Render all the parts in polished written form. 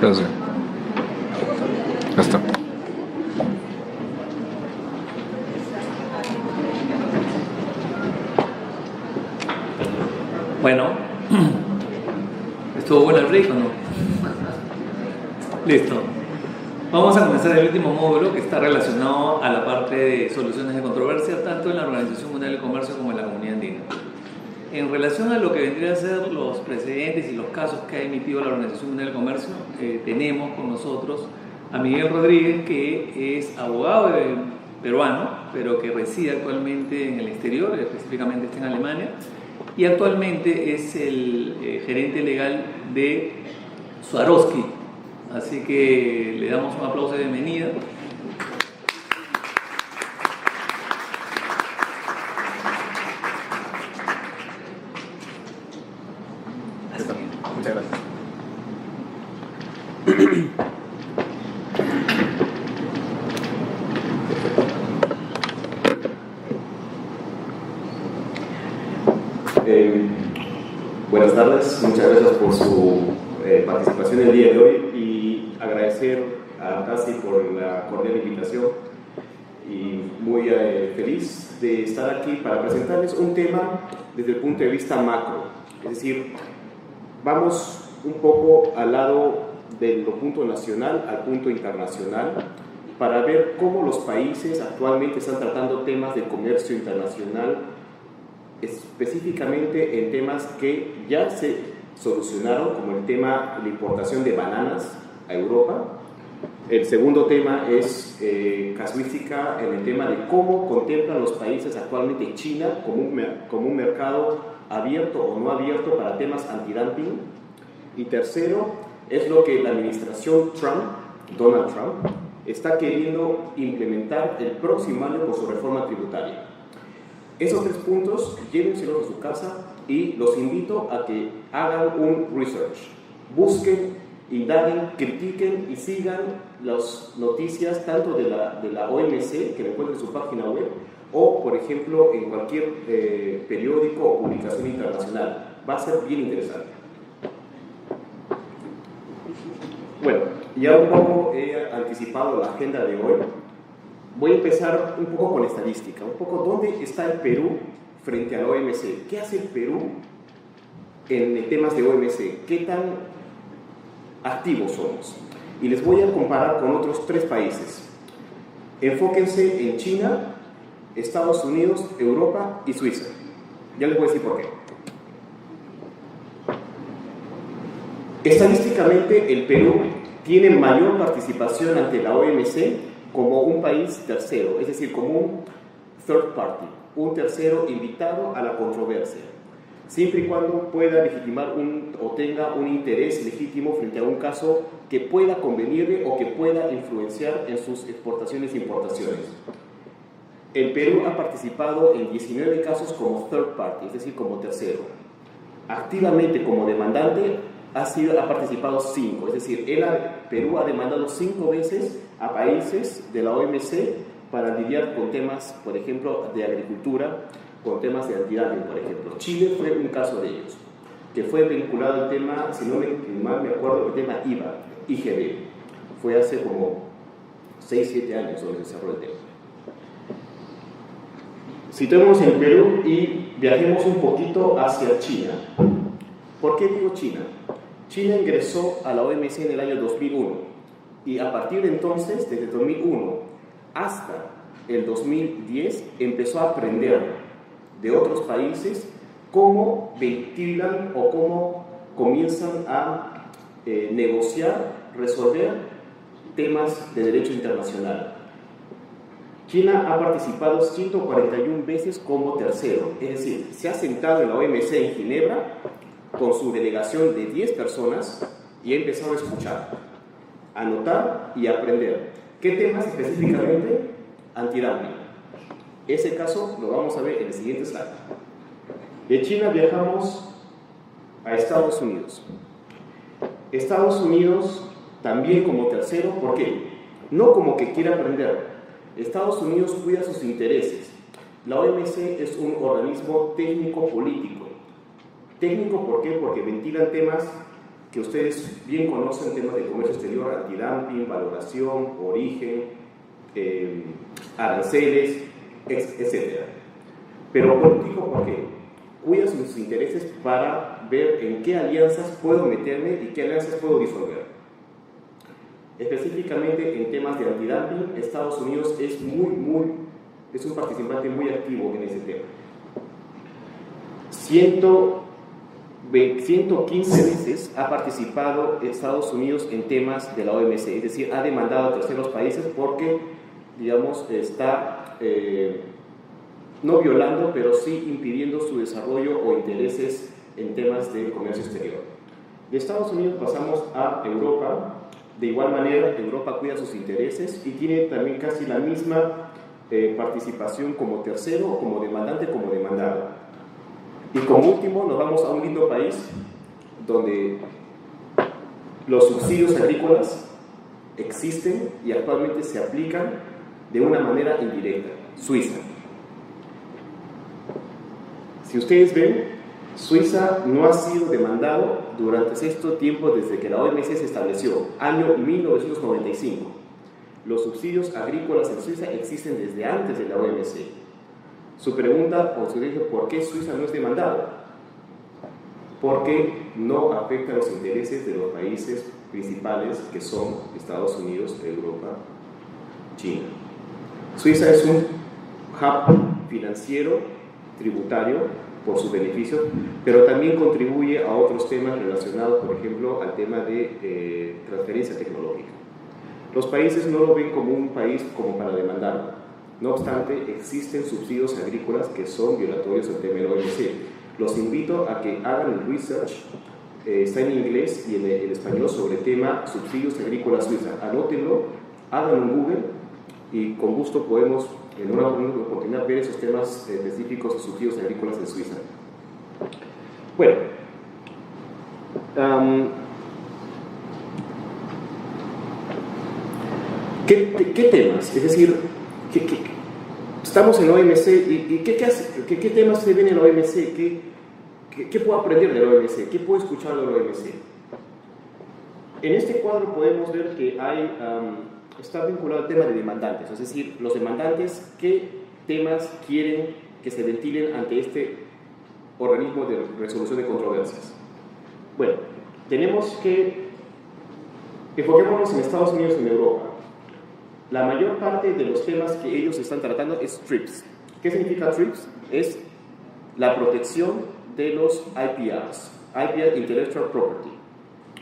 Gracias. Ya está. Bueno, ¿estuvo bueno el break o no? Listo. Vamos a comenzar el último módulo que está relacionado a la parte de soluciones de controversia, tanto en la Organización Mundial del Comercio como en la Comunidad Andina. En relación a lo que vendría a ser los precedentes y los casos que ha emitido la Organización Mundial del Comercio, tenemos con nosotros a Miguel Rodríguez, que es abogado peruano, pero que reside actualmente en el exterior, específicamente está en Alemania, y actualmente es el gerente legal de Swarovski. Así que le damos un aplauso de bienvenida. Muchas gracias. Buenas tardes, muchas gracias por su participación el día de hoy y agradecer a Casi por la cordial invitación y muy feliz de estar aquí para presentarles un tema desde el punto de vista macro, es decir, vamos un poco al lado del punto nacional al punto internacional para ver cómo los países actualmente están tratando temas de comercio internacional, específicamente en temas que ya se solucionaron, como el tema de la importación de bananas a Europa. El segundo tema es casuística en el tema de cómo contemplan los países actualmente China como un mercado abierto o no abierto para temas antidumping. Y tercero es lo que la administración Donald Trump, está queriendo implementar el próximo año con su reforma tributaria. Esos tres puntos, llévenselos a su casa y los invito a que hagan un research. Busquen, indaguen, critiquen y sigan las noticias tanto de la OMC, que lo encuentren en su página web, o, por ejemplo, en cualquier periódico o publicación internacional. Va a ser bien interesante. Bueno, ya un poco he anticipado la agenda de hoy. Voy a empezar un poco con estadística, un poco dónde está el Perú frente a la OMC. ¿Qué hace el Perú en temas de OMC? ¿Qué tan activos somos? Y les voy a comparar con otros tres países. Enfóquense en China, Estados Unidos, Europa y Suiza. Ya les voy a decir por qué. Estadísticamente, el Perú tiene mayor participación ante la OMC como un país tercero, es decir, como un third party, un tercero invitado a la controversia, siempre y cuando pueda legitimar o tenga un interés legítimo frente a un caso que pueda convenirle o que pueda influenciar en sus exportaciones e importaciones. El Perú ha participado en 19 casos como third party, es decir, como tercero. Activamente como demandante ha participado 5, es decir, Perú ha demandado 5 veces a países de la OMC para lidiar con temas, por ejemplo, de agricultura, con temas de antidumping, por ejemplo. Chile fue un caso de ellos, que fue vinculado al tema, si no mal me acuerdo, el tema IGB. Fue hace como 6-7 años donde se cerró el tema. Situémonos en Perú y viajemos un poquito hacia China. ¿Por qué digo China? China ingresó a la OMC en el año 2001 y a partir de entonces, desde 2001 hasta el 2010, empezó a aprender de otros países cómo ventilan o cómo comienzan a negociar, resolver temas de derecho internacional. China ha participado 141 veces como tercero, es decir, se ha sentado en la OMC en Ginebra con su delegación de 10 personas y ha empezado a escuchar, a notar y a aprender. ¿Qué temas específicamente? Antidumping. Ese caso lo vamos a ver en el siguiente slide. De China viajamos a Estados Unidos. Estados Unidos también como tercero, ¿por qué? No como que quiera aprender. Estados Unidos cuida sus intereses. La OMC es un organismo técnico-político. Técnico, ¿por qué? Porque ventilan temas que ustedes bien conocen, temas de comercio exterior, antidumping, valoración, origen, aranceles, etc. Pero político, ¿por qué? Cuida sus intereses para ver en qué alianzas puedo meterme y qué alianzas puedo disolver. Específicamente en temas de antidumping, Estados Unidos es un participante muy activo en ese tema. 115 veces ha participado Estados Unidos en temas de la OMC, es decir, ha demandado a terceros países porque, digamos, está no violando, pero sí impidiendo su desarrollo o intereses en temas de comercio exterior. De Estados Unidos pasamos a Europa. De igual manera, Europa cuida sus intereses y tiene también casi la misma participación como tercero, como demandante, como demandado. Y como último, nos vamos a un lindo país donde los subsidios agrícolas existen y actualmente se aplican de una manera indirecta: Suiza. Si ustedes ven, Suiza no ha sido demandado durante este tiempo desde que la OMC se estableció, año 1995. Los subsidios agrícolas en Suiza existen desde antes de la OMC. Su pregunta, o su dice, ¿por qué Suiza no es demandado? Porque no afecta los intereses de los países principales que son Estados Unidos, Europa, China. Suiza es un hub financiero, tributario, por sus beneficios, pero también contribuye a otros temas relacionados, por ejemplo, al tema de transferencia tecnológica. Los países no lo ven como un país como para demandarlo. No obstante, existen subsidios agrícolas que son violatorios del tema de la OMC. Los invito a que hagan el research, está en inglés y en español, sobre el tema subsidios agrícolas suiza. Anótenlo, háganlo en Google y con gusto podemos en una oportunidad ver esos temas específicos de subsidios agrícolas en Suiza. Bueno, ¿qué temas? Es decir, estamos en la OMC y ¿qué temas se ven en la OMC? ¿Qué puedo aprender de la OMC? ¿Qué puedo escuchar de la OMC? En este cuadro podemos ver que está vinculado al tema de demandantes, es decir, los demandantes, ¿qué temas quieren que se ventilen ante este organismo de resolución de controversias? Bueno, tenemos que enfoquémonos en Estados Unidos y en Europa. La mayor parte de los temas que ellos están tratando es TRIPS. ¿Qué significa TRIPS? Es la protección de los IPRs, IPR Intellectual Property,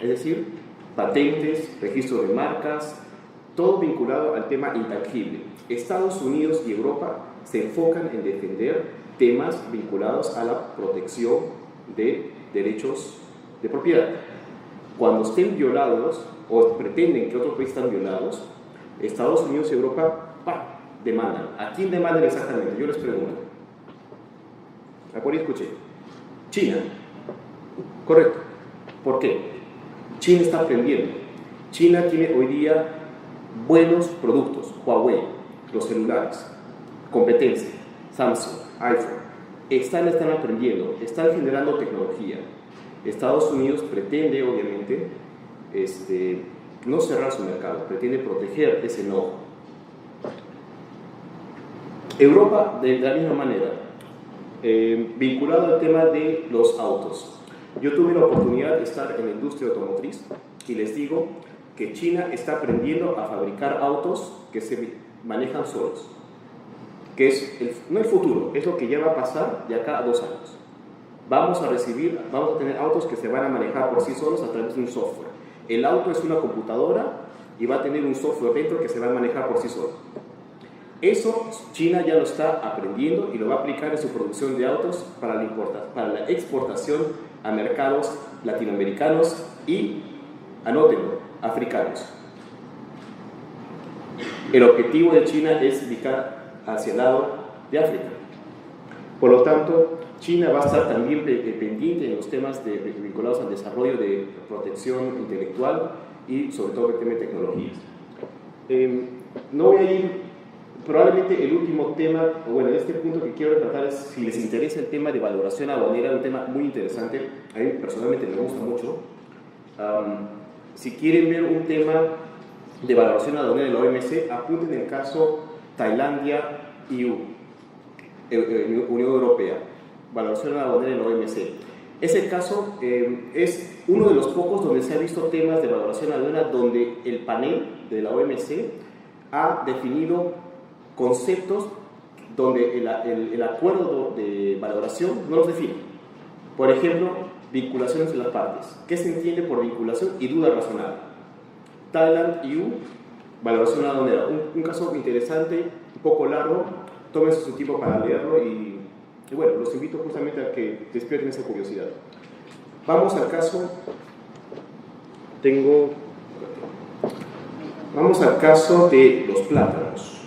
es decir, patentes, registro de marcas, todo vinculado al tema intangible. Estados Unidos y Europa se enfocan en defender temas vinculados a la protección de derechos de propiedad. Cuando estén violados o pretenden que otros países están violados, Estados Unidos y Europa demandan. ¿A quién demandan exactamente? Yo les pregunto. Por ahí escuché. China. Correcto. ¿Por qué? China está aprendiendo. China tiene hoy día buenos productos, Huawei, los celulares, competencia, Samsung, iPhone, están aprendiendo, están generando tecnología. Estados Unidos pretende, obviamente, no cerrar su mercado, pretende proteger ese know-how. Europa, de la misma manera, vinculado al tema de los autos. Yo tuve la oportunidad de estar en la industria automotriz y les digo que China está aprendiendo a fabricar autos que se manejan solos, que es no el futuro, es lo que ya va a pasar de acá a 2 años. Vamos a tener autos que se van a manejar por sí solos a través de un software. El auto es una computadora y va a tener un software dentro que se va a manejar por sí solo. Eso China ya lo está aprendiendo y lo va a aplicar en su producción de autos para la exportación a mercados latinoamericanos y, anótenlo, africanos. El objetivo de China es ubicar hacia el lado de África. Por lo tanto, China va a estar también pendiente en los temas vinculados al desarrollo de protección intelectual y sobre todo el tema de tecnologías. No voy a ir, probablemente el último tema, o bueno, este punto que quiero tratar es, si les interesa el tema de valoración aduanera, un tema muy interesante, a mí personalmente me gusta mucho. Si quieren ver un tema de valoración aduanera de la OMC, apunten el caso Tailandia-EU, Unión Europea, valoración aduanera de la OMC. Ese caso es uno de los pocos donde se ha visto temas de valoración aduanera donde el panel de la OMC ha definido conceptos donde el acuerdo de valoración no los define. Por ejemplo, vinculaciones de las partes. ¿Qué se entiende por vinculación y duda razonable? Thailand, EU, valoración aduanera. Un caso interesante, un poco largo. Tómense su tiempo para leerlo y bueno, los invito justamente a que despierten esa curiosidad. Vamos al caso. Vamos al caso de los plátanos.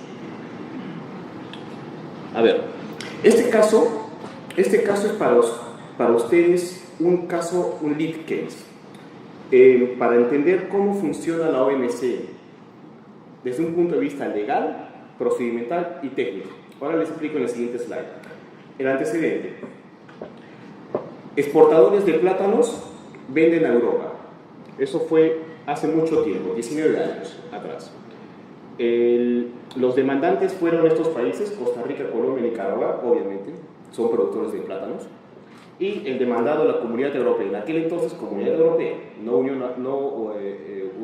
A ver, este caso es para ustedes un caso, un lead case, para entender cómo funciona la OMC desde un punto de vista legal, procedimental y técnico. Ahora les explico en el siguiente slide. El antecedente. Exportadores de plátanos venden a Europa. Eso fue hace mucho tiempo, 19 años atrás. Los demandantes fueron estos países, Costa Rica, Colombia y Nicaragua, obviamente, son productores de plátanos. Y el demandado, la Comunidad Europea, en aquel entonces Comunidad Europea, no Unión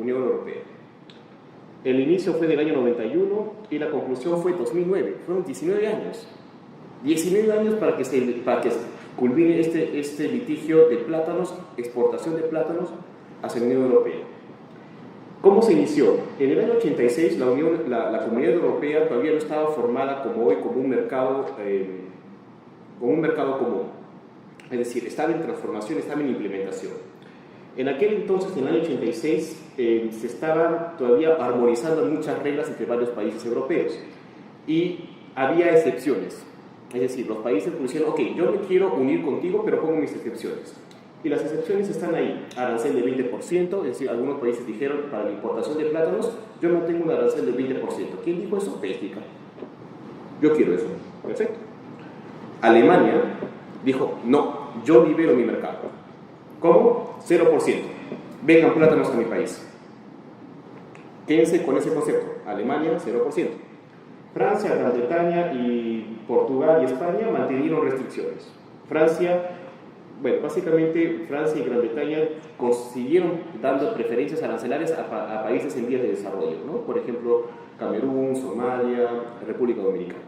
Europea. El inicio fue del año 91 y la conclusión fue 2009. Fueron 19 años. 19 años para que culmine este litigio de plátanos, exportación de plátanos hacia la Unión Europea. ¿Cómo se inició? En el año 86 la Comunidad Europea todavía no estaba formada como hoy como un mercado común. Es decir, estaba en transformación, estaba en implementación. En aquel entonces, en el año 86, se estaban todavía armonizando muchas reglas entre varios países europeos y había excepciones. Es decir, los países pusieron, ok, yo me quiero unir contigo, pero pongo mis excepciones. Y las excepciones están ahí, arancel de 20%, es decir, algunos países dijeron para la importación de plátanos, yo no tengo un arancel del 20%. ¿Quién dijo eso? Bélgica. Yo quiero eso. Perfecto. Alemania dijo, no, yo libero mi mercado. ¿Cómo? 0%. Vengan plátanos a mi país. Quédense con ese concepto. Alemania, 0%. Francia, Gran Bretaña y Portugal y España mantuvieron restricciones. Básicamente Francia y Gran Bretaña consiguieron dando preferencias arancelarias a países en vías de desarrollo, ¿no? Por ejemplo, Camerún, Somalia, República Dominicana.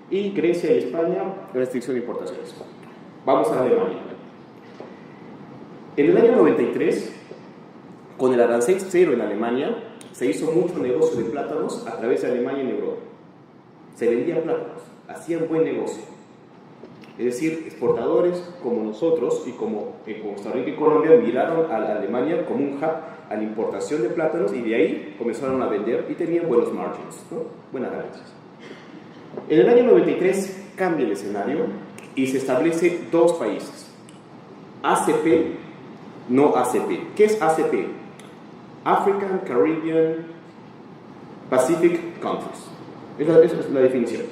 Y Grecia y España, restricción de importaciones. Vamos a Alemania. En el año 93, con el arancel cero en Alemania, se hizo mucho negocio de plátanos a través de Alemania en Europa. Se vendían plátanos, hacían buen negocio. Es decir, exportadores como nosotros y como en Costa Rica y Colombia miraron a la Alemania como un hub a la importación de plátanos y de ahí comenzaron a vender y tenían buenos margins, ¿no? Buenas ganancias. En el año 93 cambia el escenario y se establece dos países, ACP, no ACP. ¿Qué es ACP? African, Caribbean, Pacific Countries. Esa es la definición.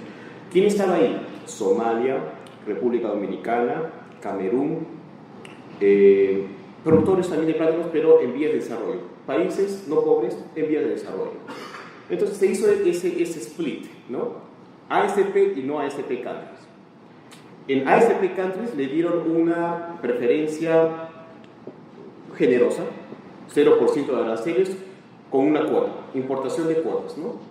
¿Quién estaba ahí? Somalia, República Dominicana, Camerún, productores también de plátanos, pero en vías de desarrollo. Países no pobres en vías de desarrollo. Entonces se hizo ese split, ¿no? ASP y no ASP countries. En ASP countries le dieron una preferencia generosa, 0% de aranceles con una cuota, importación de cuotas, ¿no?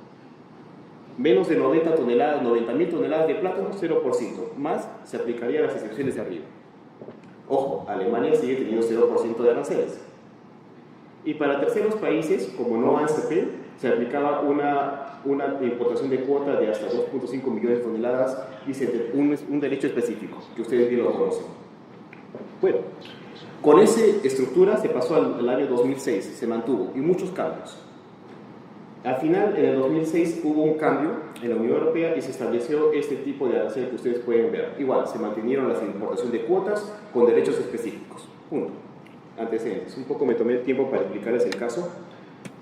Menos de 90.000 toneladas de plátano, 0%. Más se aplicarían las excepciones de arriba. Ojo, Alemania sigue teniendo 0% de aranceles. Y para terceros países, como no ASP, se aplicaba una importación de cuota de hasta 2.5 millones de toneladas y un derecho específico, que ustedes bien lo conocen. Bueno, con esa estructura se pasó al año 2006, se mantuvo, y muchos cambios. Al final, en el 2006, hubo un cambio en la Unión Europea y se estableció este tipo de arancel que ustedes pueden ver. Igual, se mantenieron las importaciones de cuotas con derechos específicos. Punto. Antecedentes. Un poco me tomé el tiempo para explicarles el caso.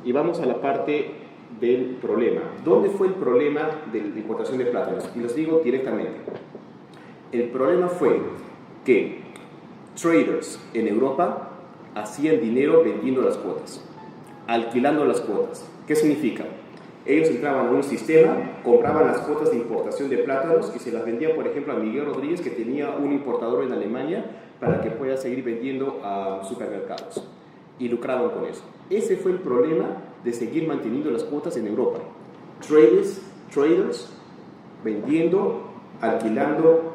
Y vamos a la parte del problema. ¿Dónde fue el problema de la importación de plátanos? Y los digo directamente. El problema fue que traders en Europa hacían dinero vendiendo las cuotas, alquilando las cuotas. ¿Qué significa? Ellos entraban a un sistema, compraban las cuotas de importación de plátanos y se las vendían, por ejemplo, a Miguel Rodríguez, que tenía un importador en Alemania, para que pueda seguir vendiendo a supermercados. Y lucraban con eso. Ese fue el problema de seguir manteniendo las cuotas en Europa. Traders vendiendo, alquilando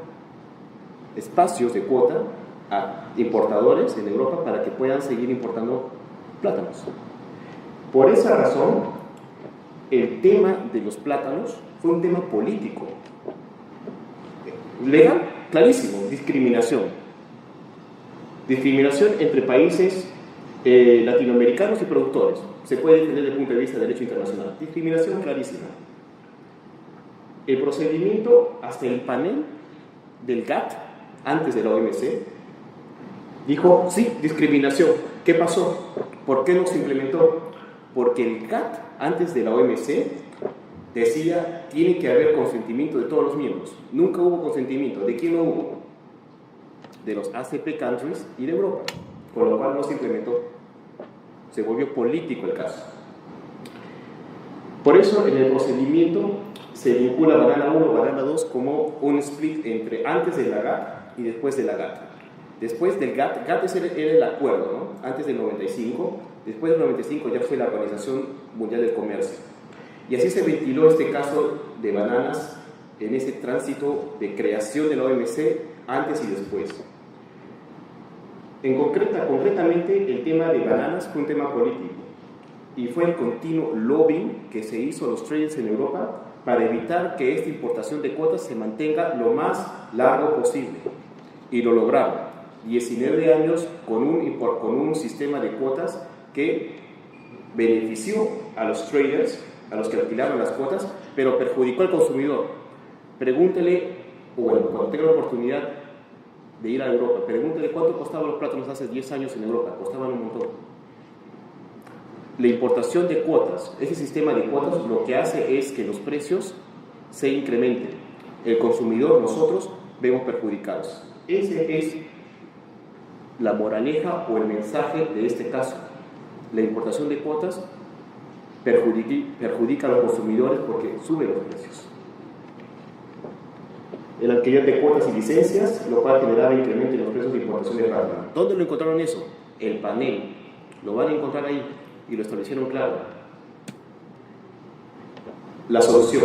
espacios de cuota a importadores en Europa para que puedan seguir importando plátanos. Por esa razón, el tema de los plátanos fue un tema político. Legal, clarísimo, discriminación. Discriminación entre países latinoamericanos y productores. Se puede defender desde el punto de vista del derecho internacional. Discriminación clarísima. El procedimiento hasta el panel del GATT, antes de la OMC, dijo, sí, discriminación. ¿Qué pasó? ¿Por qué no se implementó? Porque el GATT, antes de la OMC, decía, tiene que haber consentimiento de todos los miembros. Nunca hubo consentimiento. ¿De quién no hubo? De los ACP countries y de Europa. Con lo cual no se implementó. Se volvió político el caso. Por eso, en el procedimiento se vincula banana 1, banana 2 como un split entre antes de la GATT y después de la GATT. Después del GATT, GATT era el acuerdo, ¿no? Antes del 95, después del 95 ya fue la Organización Mundial del Comercio. Y así se ventiló este caso de bananas en ese tránsito de creación de la OMC antes y después. Concretamente, el tema de bananas fue un tema político y fue el continuo lobbying que se hizo a los traders en Europa para evitar que esta importación de cuotas se mantenga lo más largo posible. Y lo lograron. 19 años con un sistema de cuotas que benefició a los traders, a los que alquilaron las cuotas, pero perjudicó al consumidor. Pregúntele, o bueno, cuando tenga la oportunidad de ir a Europa, pregúntele cuánto costaban los plátanos hace 10 años en Europa. Costaban un montón. La importación de cuotas, ese sistema de cuotas, lo que hace es que los precios se incrementen. El consumidor, nosotros, vemos perjudicados. Ese es la moraleja o el mensaje de este caso. La importación de cuotas perjudica a los consumidores porque sube los precios. El alquiler de cuotas y licencias, lo cual generaba incremento en los precios de importación de plátano. ¿Dónde lo encontraron eso? El panel. Lo van a encontrar ahí y lo establecieron claro. La solución.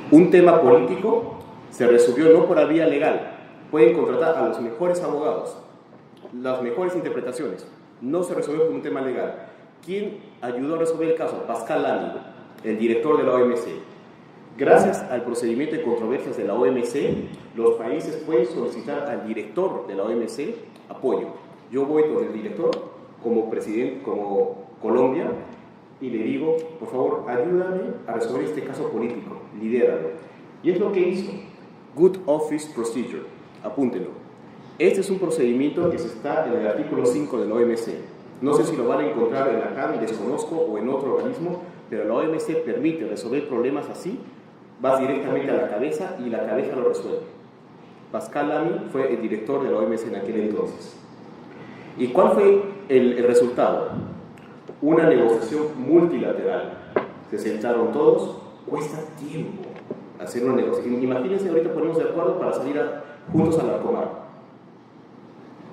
Un tema político se resolvió no por la vía legal. Pueden contratar a los mejores abogados, las mejores interpretaciones. No se resolvió por un tema legal. ¿Quién ayudó a resolver el caso? Pascal Lamy, el director de la OMC. Gracias al procedimiento de controversias de la OMC, los países pueden solicitar al director de la OMC apoyo. Yo voy con el director como presidente, como Colombia, y le digo, por favor, ayúdame a resolver este caso político, lidéralo. Y es lo que hizo. Good Office Procedure, apúntenlo. Este es un procedimiento que está en el artículo 5 de la OMC. No sé si lo van a encontrar en la CAN, desconozco, o en otro organismo, pero la OMC permite resolver problemas así. Vas directamente a la cabeza y la cabeza lo resuelve. Pascal Lamy fue el director de la OMC en aquel entonces. ¿Y cuál fue el resultado? Una negociación multilateral. Se sentaron todos. Cuesta tiempo hacer una negociación. Imagínense, ahorita ponemos de acuerdo para salir juntos a la Comar.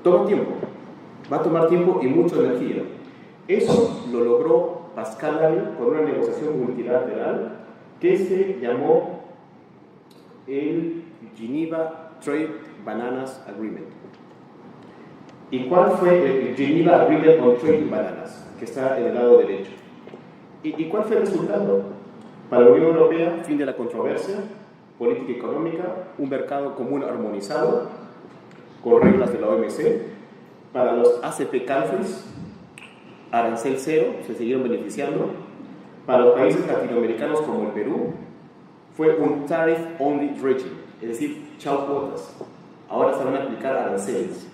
Toma tiempo. Va a tomar tiempo y mucha energía. Eso lo logró Pascal Lamy con una negociación multilateral que se llamó el Geneva Trade Bananas Agreement. ¿Y cuál fue el Geneva Agreement on Trade Bananas? Que está en el lado derecho. ¿Y cuál fue el resultado? Para la Unión Europea, fin de la controversia, política económica, un mercado común armonizado, con reglas de la OMC. Para los ACP countries, arancel cero, se siguieron beneficiando. Para los países latinoamericanos como el Perú, fue un tariff-only regime, es decir, chao cuotas. Ahora se van a aplicar aranceles.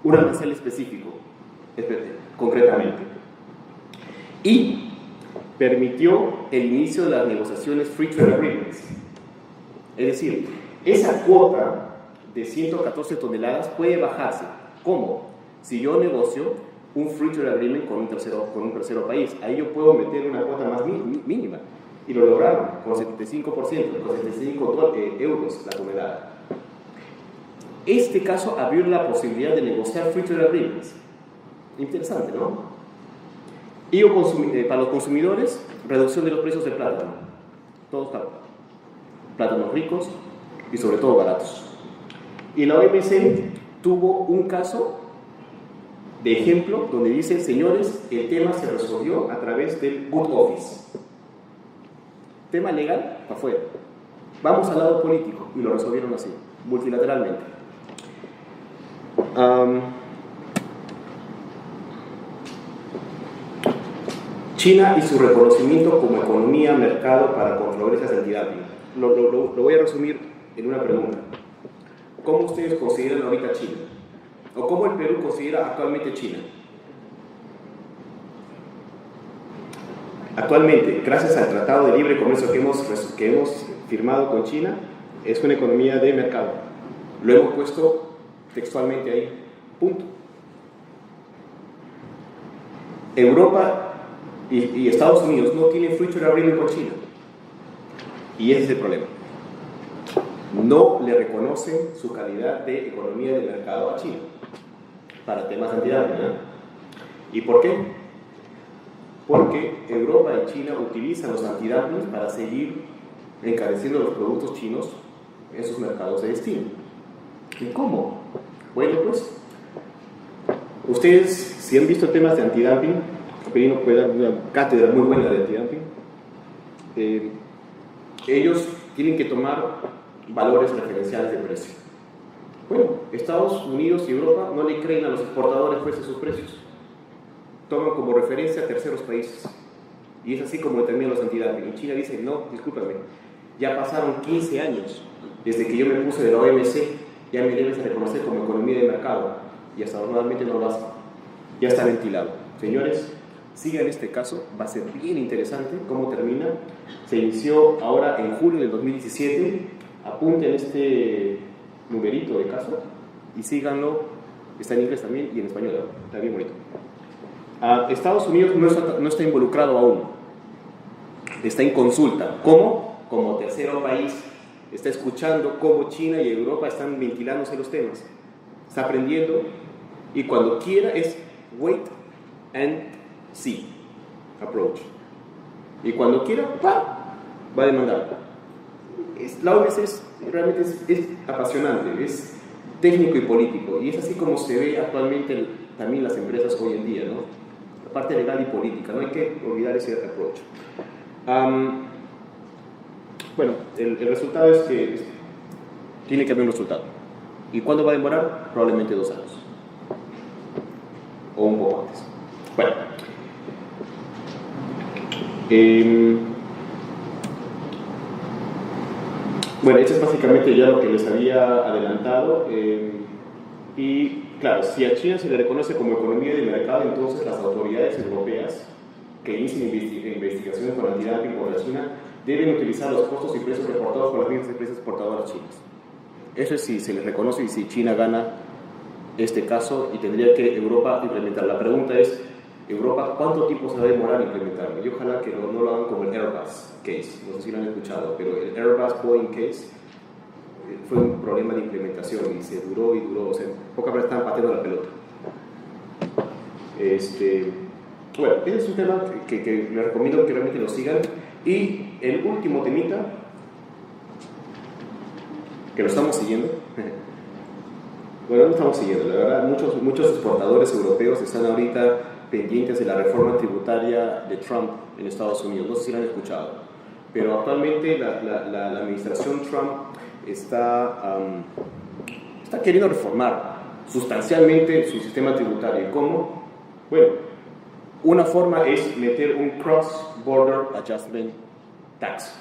Un arancel específico, concretamente. Y permitió el inicio de las negociaciones Free Trade Agreements. Es decir, esa cuota de 114 toneladas puede bajarse. ¿Cómo? si yo negocio un free trade agreement con un tercero país. Ahí yo puedo meter una cuota más mínima. Y lo lograron con 75%, con 75 euros la tonelada. Este caso abrió la posibilidad de negociar free trade agreements. Interesante, ¿no? Y para los consumidores, reducción de los precios del plátano. Todos plátanos ricos y sobre todo baratos. Y la OMC tuvo un caso de ejemplo donde dice, señores, el tema se resolvió a través del Good Office. Tema legal, para afuera. Vamos al lado político, y lo resolvieron así, multilateralmente. China y su reconocimiento como economía, mercado para controversias antidumping. Lo voy a resumir en una pregunta. ¿Cómo ustedes consideran ahorita China? ¿O cómo el Perú considera actualmente China? Actualmente, gracias al Tratado de Libre Comercio que hemos firmado con China, es una economía de mercado. Lo hemos puesto textualmente ahí. Punto. Europa y Estados Unidos no tienen free trade agreement con China. Y ese es el problema. No le reconocen su calidad de economía de mercado a China para temas antidumping, ¿no? ¿Y por qué? Porque Europa y China utilizan los antidumping para seguir encareciendo los productos chinos en sus mercados de destino. ¿Y cómo? Bueno, pues, ustedes, si han visto temas de antidumping, Perino puede dar una cátedra muy buena de antidumping, ellos tienen que tomar valores referenciales de precio. Bueno, Estados Unidos y Europa no le creen a los exportadores pues de sus precios. Toman como referencia a terceros países. Y es así como determinan los antidumping. Y China dice, no, discúlpame, ya pasaron 15 años desde que yo me puse de la OMC, ya me debes reconocer como economía de mercado. Y hasta normalmente no lo hacen. Ya está ventilado. Señores, sigan este caso, va a ser bien interesante cómo termina. Se inició ahora en julio del 2017. Apunten este numerito de caso y síganlo. Está en inglés también y en español, está bien bonito. Estados Unidos no está involucrado aún, está en consulta. ¿Cómo? Como tercero país, está escuchando cómo China y Europa están ventilándose los temas, está aprendiendo, y cuando quiera es wait and see approach, y cuando quiera va a demandar. La OMC realmente es apasionante, es técnico y político, y es así como se ve actualmente también las empresas hoy en día, ¿no? La parte legal y política, no hay que olvidar ese approach. Bueno, el resultado es que tiene que haber un resultado. ¿Y cuándo va a demorar? Probablemente 2 años. O un poco antes. Bueno, esto es básicamente ya lo que les había adelantado. Y claro, si a China se le reconoce como economía de mercado, entonces las autoridades europeas que inician investigaciones con antidumping contra China deben utilizar los costos y precios reportados por las mismas empresas exportadoras chinas. Eso es si se les reconoce y si China gana este caso, y tendría que Europa implementar. La pregunta es, Europa, ¿cuánto tiempo se va a demorar en implementarlo? Y ojalá que no lo hagan como el Airbus case, no sé si lo han escuchado, pero el Airbus Boeing case fue un problema de implementación y se duró y duró, o sea, pocas veces estaban pateando la pelota. Bueno, ese es un tema que les recomiendo que realmente lo sigan. Y el último temita, que lo estamos siguiendo, bueno, no estamos siguiendo, la verdad, muchos exportadores europeos están ahorita pendientes de la reforma tributaria de Trump en Estados Unidos, no sé si lo han escuchado, pero actualmente la administración Trump está queriendo reformar sustancialmente su sistema tributario. ¿Cómo? Bueno, una forma es meter un Cross-Border Adjustment Tax.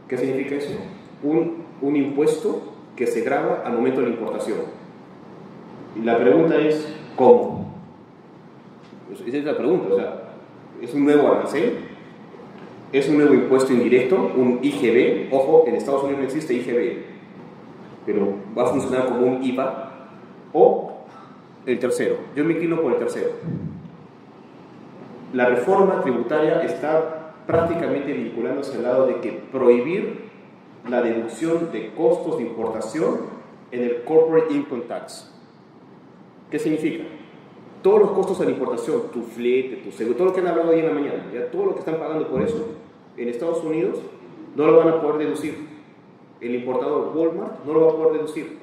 ¿Qué significa eso? Un impuesto que se grava al momento de la importación. Y la pregunta es, ¿cómo? Pues esa es la pregunta, o sea, ¿es un nuevo arancel? ¿Es un nuevo impuesto indirecto? ¿Un IGB? Ojo, en Estados Unidos no existe IGB, pero va a funcionar como un IVA. ¿O El tercero, yo me inclino por el tercero. La reforma tributaria está prácticamente vinculándose al lado de que prohibir la deducción de costos de importación en el Corporate Income Tax. ¿Qué significa? Todos los costos de la importación, tu flete, tu seguro, todo lo que han hablado hoy en la mañana, ya todo lo que están pagando por eso en Estados Unidos, no lo van a poder deducir. El importador Walmart no lo va a poder deducir,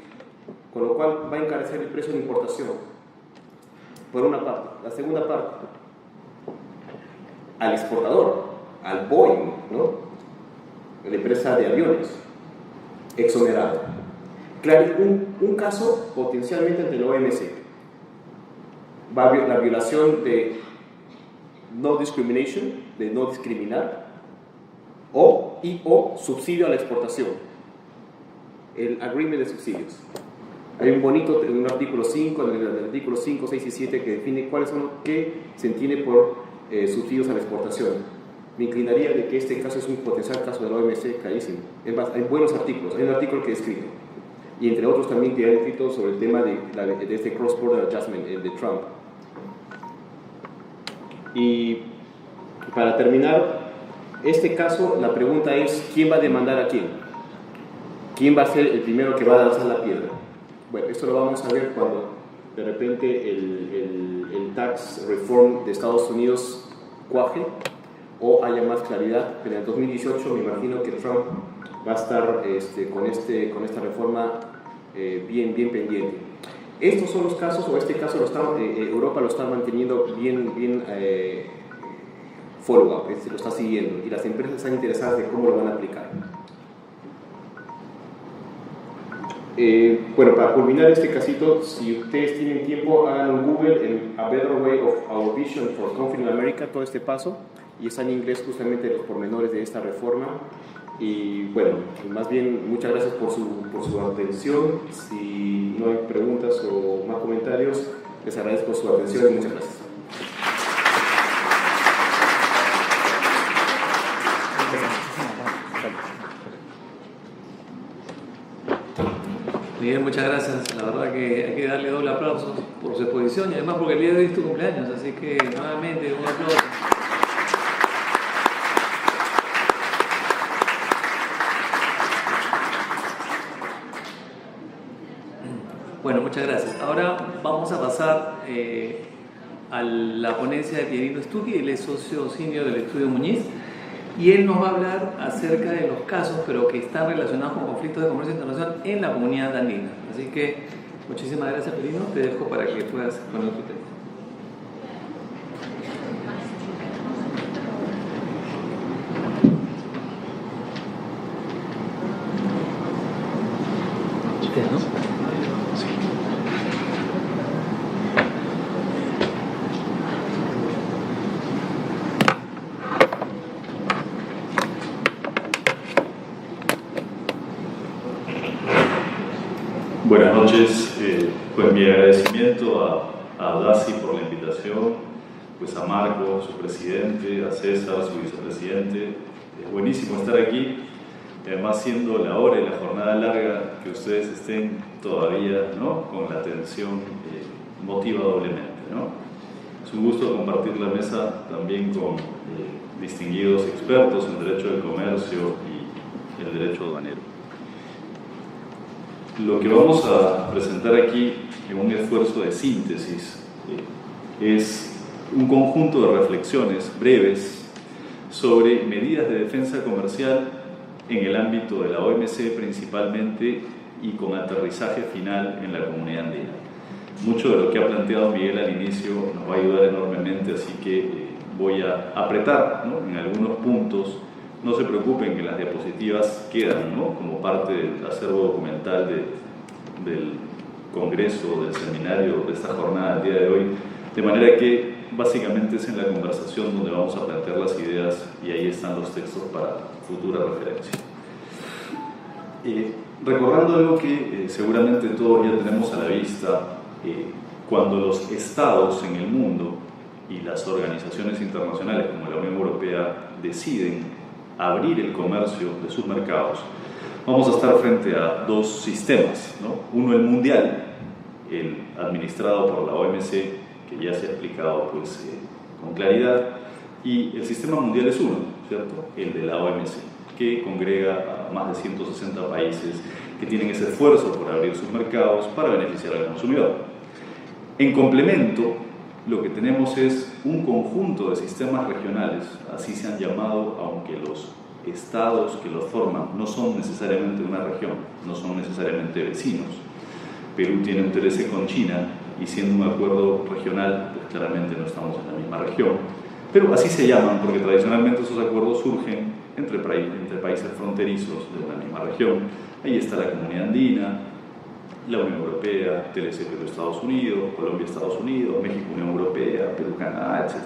con lo cual va a encarecer el precio de importación, por una parte. La segunda parte, al exportador, al Boeing, ¿no? La empresa de aviones, exonerado. Claro, un caso potencialmente ante la OMC. Va a la violación de no discrimination, de no discriminar, o subsidio a la exportación, el agreement de subsidios. Hay un bonito, en un artículo 5, en el artículo 5, 6 y 7, que define cuáles son, qué se entiende por subsidios a la exportación. Me inclinaría de que este caso es un potencial caso de la OMC clarísimo. Es más, hay buenos artículos, hay un artículo que he escrito, y entre otros también que he escrito sobre el tema de este cross-border adjustment de Trump. Y para terminar, este caso, la pregunta es, ¿quién va a demandar a quién? ¿Quién va a ser el primero que va a lanzar la piedra? Bueno, esto lo vamos a ver cuando de repente el tax reform de Estados Unidos cuaje o haya más claridad. Pero en el 2018 me imagino que Trump va a estar con esta reforma bien pendiente. Estos son los casos, o este caso Europa lo está manteniendo bien follow-up, lo está siguiendo, y las empresas están interesadas de cómo lo van a aplicar. Bueno, para culminar este casito, si ustedes tienen tiempo, hagan un Google en A Better Way of Our Vision for Confident America, todo este paso, y está en inglés justamente los pormenores de esta reforma. Y bueno, más bien muchas gracias por su atención. Si no hay preguntas o más comentarios, les agradezco su atención y muchas gracias. Miguel, muchas gracias. La verdad que hay que darle doble aplauso por su exposición y además porque el día de hoy es tu cumpleaños, así que nuevamente un aplauso. Bueno, muchas gracias. Ahora vamos a pasar a la ponencia de Pierino Stucchi, él es socio senior del Estudio Muñiz, y él nos va a hablar acerca de los casos, pero que están relacionados con conflictos de comercio internacional en la comunidad andina. Así que muchísimas gracias, Pierino, te dejo para que puedas poner tu tema. Buenas noches, pues mi agradecimiento a Dasi por la invitación, pues a Marco, su presidente, a César, su vicepresidente. Es buenísimo estar aquí, además siendo la hora y la jornada larga, que ustedes estén todavía, ¿no?, con la atención motiva doblemente, ¿no? Es un gusto compartir la mesa también con distinguidos expertos en Derecho del Comercio y el Derecho Aduanero. Lo que vamos a presentar aquí en un esfuerzo de síntesis es un conjunto de reflexiones breves sobre medidas de defensa comercial en el ámbito de la OMC principalmente y con aterrizaje final en la comunidad andina. Mucho de lo que ha planteado Miguel al inicio nos va a ayudar enormemente, así que voy a apretar, ¿no?, en algunos puntos. No se preocupen que las diapositivas quedan, ¿no?, como parte del acervo documental del congreso, del seminario, de esta jornada del día de hoy, de manera que básicamente es en la conversación donde vamos a plantear las ideas y ahí están los textos para futura referencia. Recordando algo que seguramente todos ya tenemos a la vista, cuando los estados en el mundo y las organizaciones internacionales como la Unión Europea deciden abrir el comercio de sus mercados, vamos a estar frente a dos sistemas, ¿no? Uno el mundial el administrado por la OMC, que ya se ha explicado pues, con claridad, y el sistema mundial es uno, ¿cierto? El de la OMC, que congrega a más de 160 países que tienen ese esfuerzo por abrir sus mercados para beneficiar al consumidor. En complemento, lo que tenemos es un conjunto de sistemas regionales, así se han llamado, aunque los estados que los forman no son necesariamente una región, no son necesariamente vecinos. Perú tiene interés con China y siendo un acuerdo regional, pues claramente no estamos en la misma región, pero así se llaman porque tradicionalmente esos acuerdos surgen entre países fronterizos de una misma región. Ahí está la Comunidad Andina, la Unión Europea, TLC Perú Estados Unidos, Colombia Estados Unidos, México Unión Europea, Perú Canadá, etc.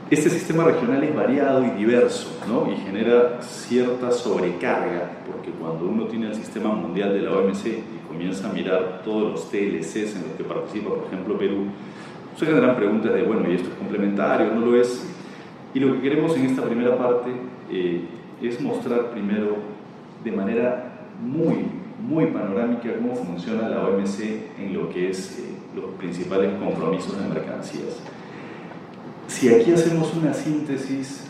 Este sistema regional es variado y diverso, ¿no? Y genera cierta sobrecarga, porque cuando uno tiene el sistema mundial de la OMC y comienza a mirar todos los TLCs en los que participa, por ejemplo, Perú, se generan preguntas de, bueno, ¿y esto es complementario? ¿No lo es? Y lo que queremos en esta primera parte es mostrar primero de manera muy panorámica cómo funciona la OMC en lo que es los principales compromisos de mercancías. Si aquí hacemos una síntesis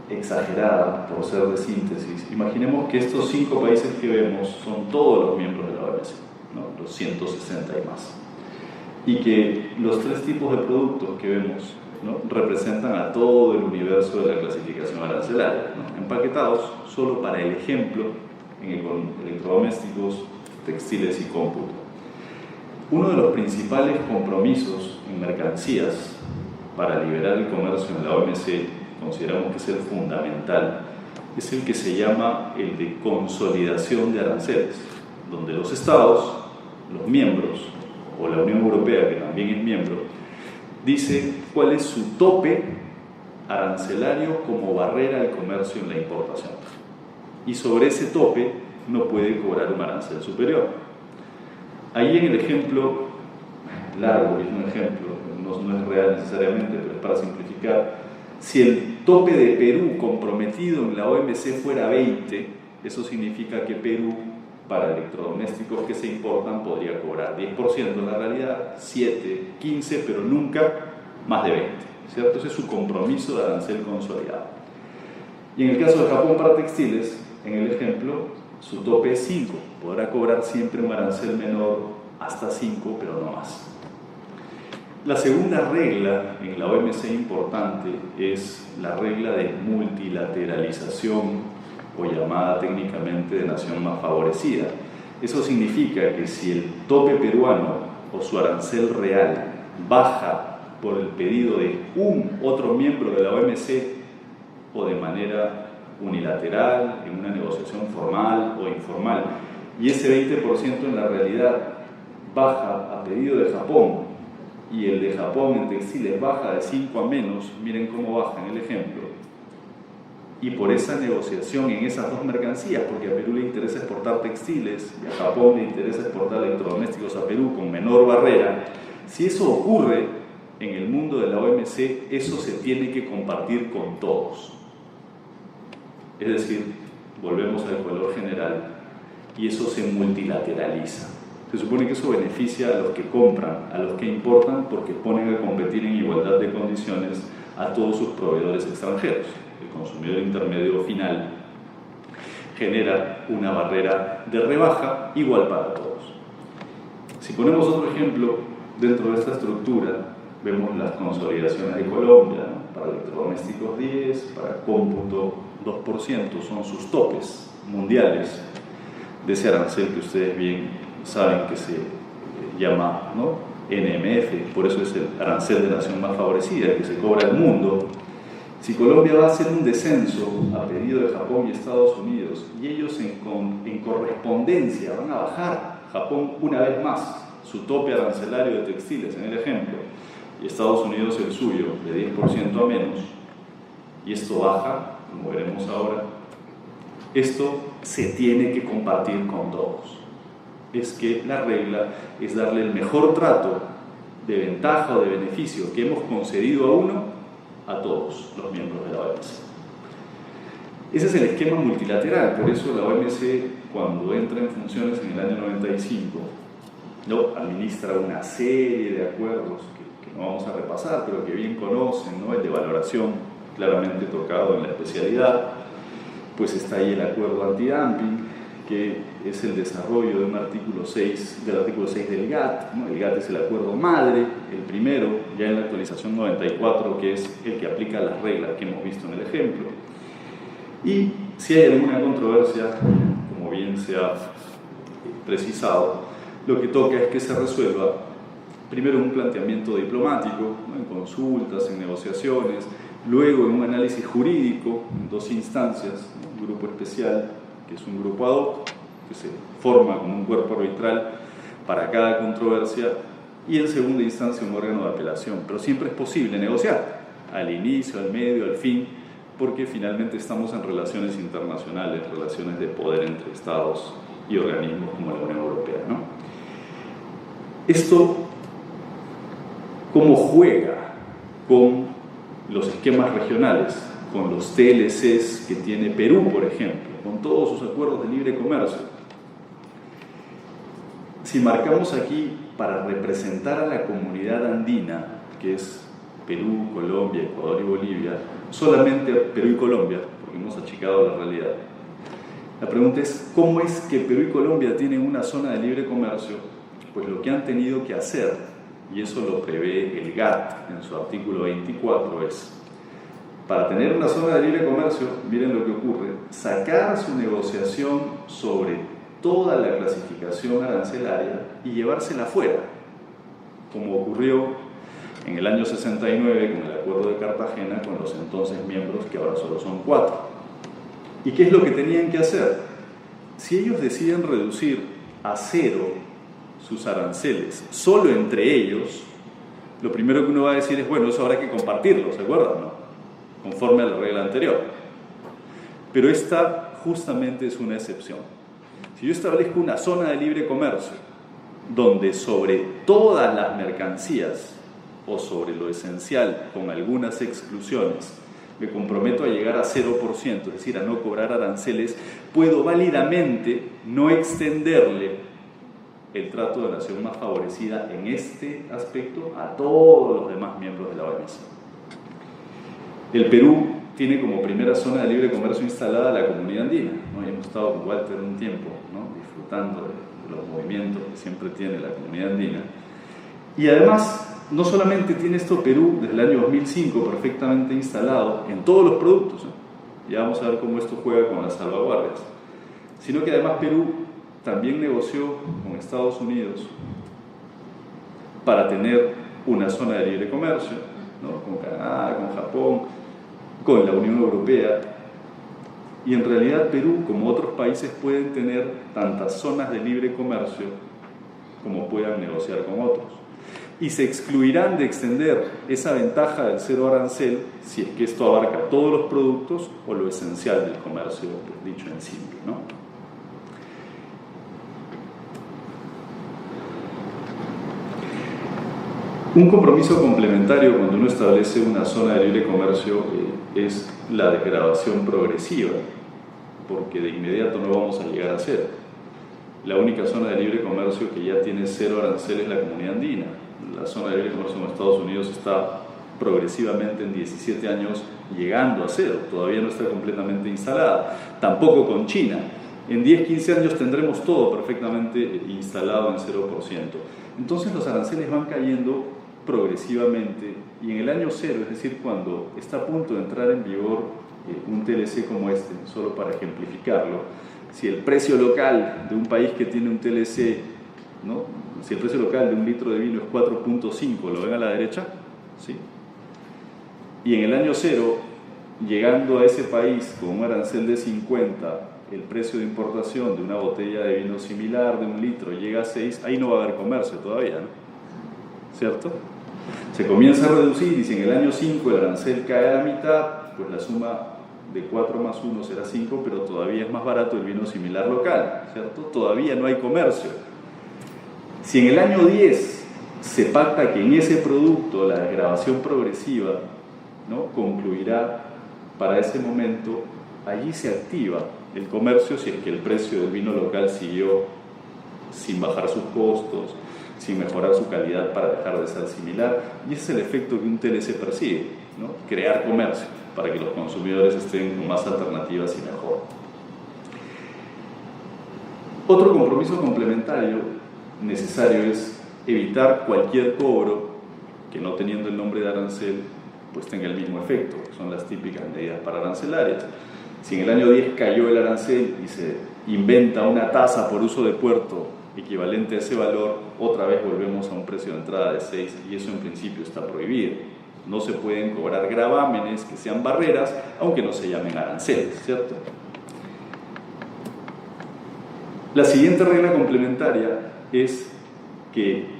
exagerada, por ser de síntesis, imaginemos que estos 5 países que vemos son todos los miembros de la OMC, ¿no? Los 160 y más, y que los 3 tipos de productos que vemos, ¿no? representan a todo el universo de la clasificación arancelaria, ¿no? Empaquetados solo para el ejemplo en electrodomésticos, textiles y cómputo. Uno de los principales compromisos en mercancías para liberar el comercio en la OMC, consideramos que es el fundamental, es el que se llama el de consolidación de aranceles, donde los estados, los miembros, o la Unión Europea, que también es miembro, dice cuál es su tope arancelario como barrera al comercio en la importación. Y sobre ese tope no puede cobrar un arancel superior. Ahí en el ejemplo, largo, es un ejemplo, no es real necesariamente, pero es para simplificar, si el tope de Perú comprometido en la OMC fuera 20, eso significa que Perú, para electrodomésticos que se importan, podría cobrar 10% en la realidad, 7, 15, pero nunca más de 20, ¿cierto? Ese es su compromiso de arancel consolidado. Y en el caso de Japón para textiles, en el ejemplo, su tope es 5, podrá cobrar siempre un arancel menor hasta 5, pero no más. La segunda regla en la OMC importante es la regla de multilateralización o llamada técnicamente de nación más favorecida. Eso significa que si el tope peruano o su arancel real baja por el pedido de un otro miembro de la OMC o de manera unilateral, en una negociación formal o informal, y ese 20% en la realidad baja a pedido de Japón, y el de Japón en textiles baja de 5 a menos, miren cómo baja en el ejemplo, y por esa negociación en esas dos mercancías, porque a Perú le interesa exportar textiles y a Japón le interesa exportar electrodomésticos a Perú con menor barrera, si eso ocurre en el mundo de la OMC, eso se tiene que compartir con todos. Es decir, volvemos al valor general y eso se multilateraliza. Se supone que eso beneficia a los que compran, a los que importan, porque ponen a competir en igualdad de condiciones a todos sus proveedores extranjeros. El consumidor intermedio final genera una barrera de rebaja igual para todos. Si ponemos otro ejemplo, dentro de esta estructura vemos las consolidaciones de Colombia, ¿no? Para electrodomésticos 10, para cómputo 2%, son sus topes mundiales de ese arancel que ustedes bien saben que se llama, ¿no? NMF, por eso es el arancel de nación más favorecida, que se cobra al mundo. Si Colombia va a hacer un descenso a pedido de Japón y Estados Unidos, y ellos en correspondencia van a bajar, Japón una vez más, su tope arancelario de textiles en el ejemplo, y Estados Unidos el suyo de 10% a menos, y esto baja, como veremos ahora, esto se tiene que compartir con todos. Es que la regla es darle el mejor trato de ventaja o de beneficio que hemos concedido a uno a todos los miembros de la OMC. Ese es el esquema multilateral, por eso la OMC, cuando entra en funciones en el año 95, ¿no? Administra una serie de acuerdos que no vamos a repasar, pero que bien conocen, ¿no? El de valoración, claramente tocado en la especialidad. Pues está ahí el acuerdo antidumping, que es el desarrollo de un artículo 6, del artículo 6 del GATT, ¿no? El GATT es el acuerdo madre, el primero, ya en la actualización 94, que es el que aplica las reglas que hemos visto en el ejemplo. Y si hay alguna controversia, como bien se ha precisado, lo que toca es que se resuelva primero en un planteamiento diplomático, ¿no? En consultas, en negociaciones, luego en un análisis jurídico, en 2 instancias, ¿no? Un grupo especial, que es un grupo ad hoc, que se forma como un cuerpo arbitral para cada controversia, y en segunda instancia un órgano de apelación. Pero siempre es posible negociar, al inicio, al medio, al fin, porque finalmente estamos en relaciones internacionales, relaciones de poder entre estados y organismos como la Unión Europea, ¿no? Esto, ¿cómo juega con los esquemas regionales, con los TLCs que tiene Perú, por ejemplo, con todos sus acuerdos de libre comercio? Si marcamos aquí para representar a la comunidad andina, que es Perú, Colombia, Ecuador y Bolivia, solamente a Perú y Colombia, porque hemos achicado la realidad. La pregunta es, ¿cómo es que Perú y Colombia tienen una zona de libre comercio? Pues lo que han tenido que hacer, y eso lo prevé el GATT en su artículo 24, es, para tener una zona de libre comercio, miren lo que ocurre, sacar su negociación sobre toda la clasificación arancelaria y llevársela afuera, como ocurrió en el año 69 con el Acuerdo de Cartagena con los entonces miembros, que ahora solo son 4. ¿Y qué es lo que tenían que hacer? Si ellos deciden reducir a 0 sus aranceles solo entre ellos, lo primero que uno va a decir es, bueno, eso habrá que compartirlo, ¿se acuerdan? ¿No? Conforme a la regla anterior. Pero esta justamente es una excepción. Si yo establezco una zona de libre comercio donde sobre todas las mercancías o sobre lo esencial, con algunas exclusiones, me comprometo a llegar a 0%, es decir, a no cobrar aranceles, puedo válidamente no extenderle el trato de nación más favorecida en este aspecto a todos los demás miembros de la OMC. El Perú tiene como primera zona de libre comercio instalada la Comunidad Andina, ¿no? Y hemos estado con Walter un tiempo, ¿no? Disfrutando de los movimientos que siempre tiene la Comunidad Andina. Y además, no solamente tiene esto Perú desde el año 2005 perfectamente instalado en todos los productos, ¿no? Ya vamos a ver cómo esto juega con las salvaguardias, sino que además Perú también negoció con Estados Unidos para tener una zona de libre comercio, ¿no? Con Canadá, con Japón, con la Unión Europea. Y en realidad Perú, como otros países, pueden tener tantas zonas de libre comercio como puedan negociar con otros. Y se excluirán de extender esa ventaja del 0 arancel si es que esto abarca todos los productos o lo esencial del comercio, pues, dicho en simple, ¿no? Un compromiso complementario cuando uno establece una zona de libre comercio es la desgravación progresiva, porque de inmediato no vamos a llegar a 0. La única zona de libre comercio que ya tiene 0 arancel es la Comunidad Andina. La zona de libre comercio en Estados Unidos está progresivamente en 17 años llegando a 0, todavía no está completamente instalada. Tampoco con China. En 10-15 años tendremos todo perfectamente instalado en 0%. Entonces los aranceles van cayendo progresivamente, y en el año 0, es decir, cuando está a punto de entrar en vigor un TLC como este, solo para ejemplificarlo, si el precio local de un país que tiene un TLC, ¿no? Si el precio local de un litro de vino es 4.5, ¿lo ven a la derecha? ¿Sí? Y en el año 0, llegando a ese país con un arancel de 50, el precio de importación de una botella de vino similar de un litro llega a 6, ahí no va a haber comercio todavía, ¿no? ¿Cierto? Se comienza a reducir y si en el año 5 el arancel cae a la mitad, pues la suma de 4 más 1 será 5, pero todavía es más barato el vino similar local, ¿cierto? Todavía no hay comercio. Si en el año 10 se pacta que en ese producto la desgravación progresiva, ¿no?, concluirá para ese momento, allí se activa el comercio si es que el precio del vino local siguió sin bajar sus costos, sin mejorar su calidad para dejar de ser similar. Y ese es el efecto que un TLC persigue, ¿no? Crear comercio para que los consumidores estén con más alternativas y mejor. Otro compromiso complementario necesario es evitar cualquier cobro que, no teniendo el nombre de arancel, pues tenga el mismo efecto, que son las típicas medidas pararancelarias. Si en el año 10 cayó el arancel y se inventa una tasa por uso de puerto equivalente a ese valor, otra vez volvemos a un precio de entrada de 6, y eso en principio está prohibido. No se pueden cobrar gravámenes que sean barreras, aunque no se llamen aranceles, ¿cierto? La siguiente regla complementaria es que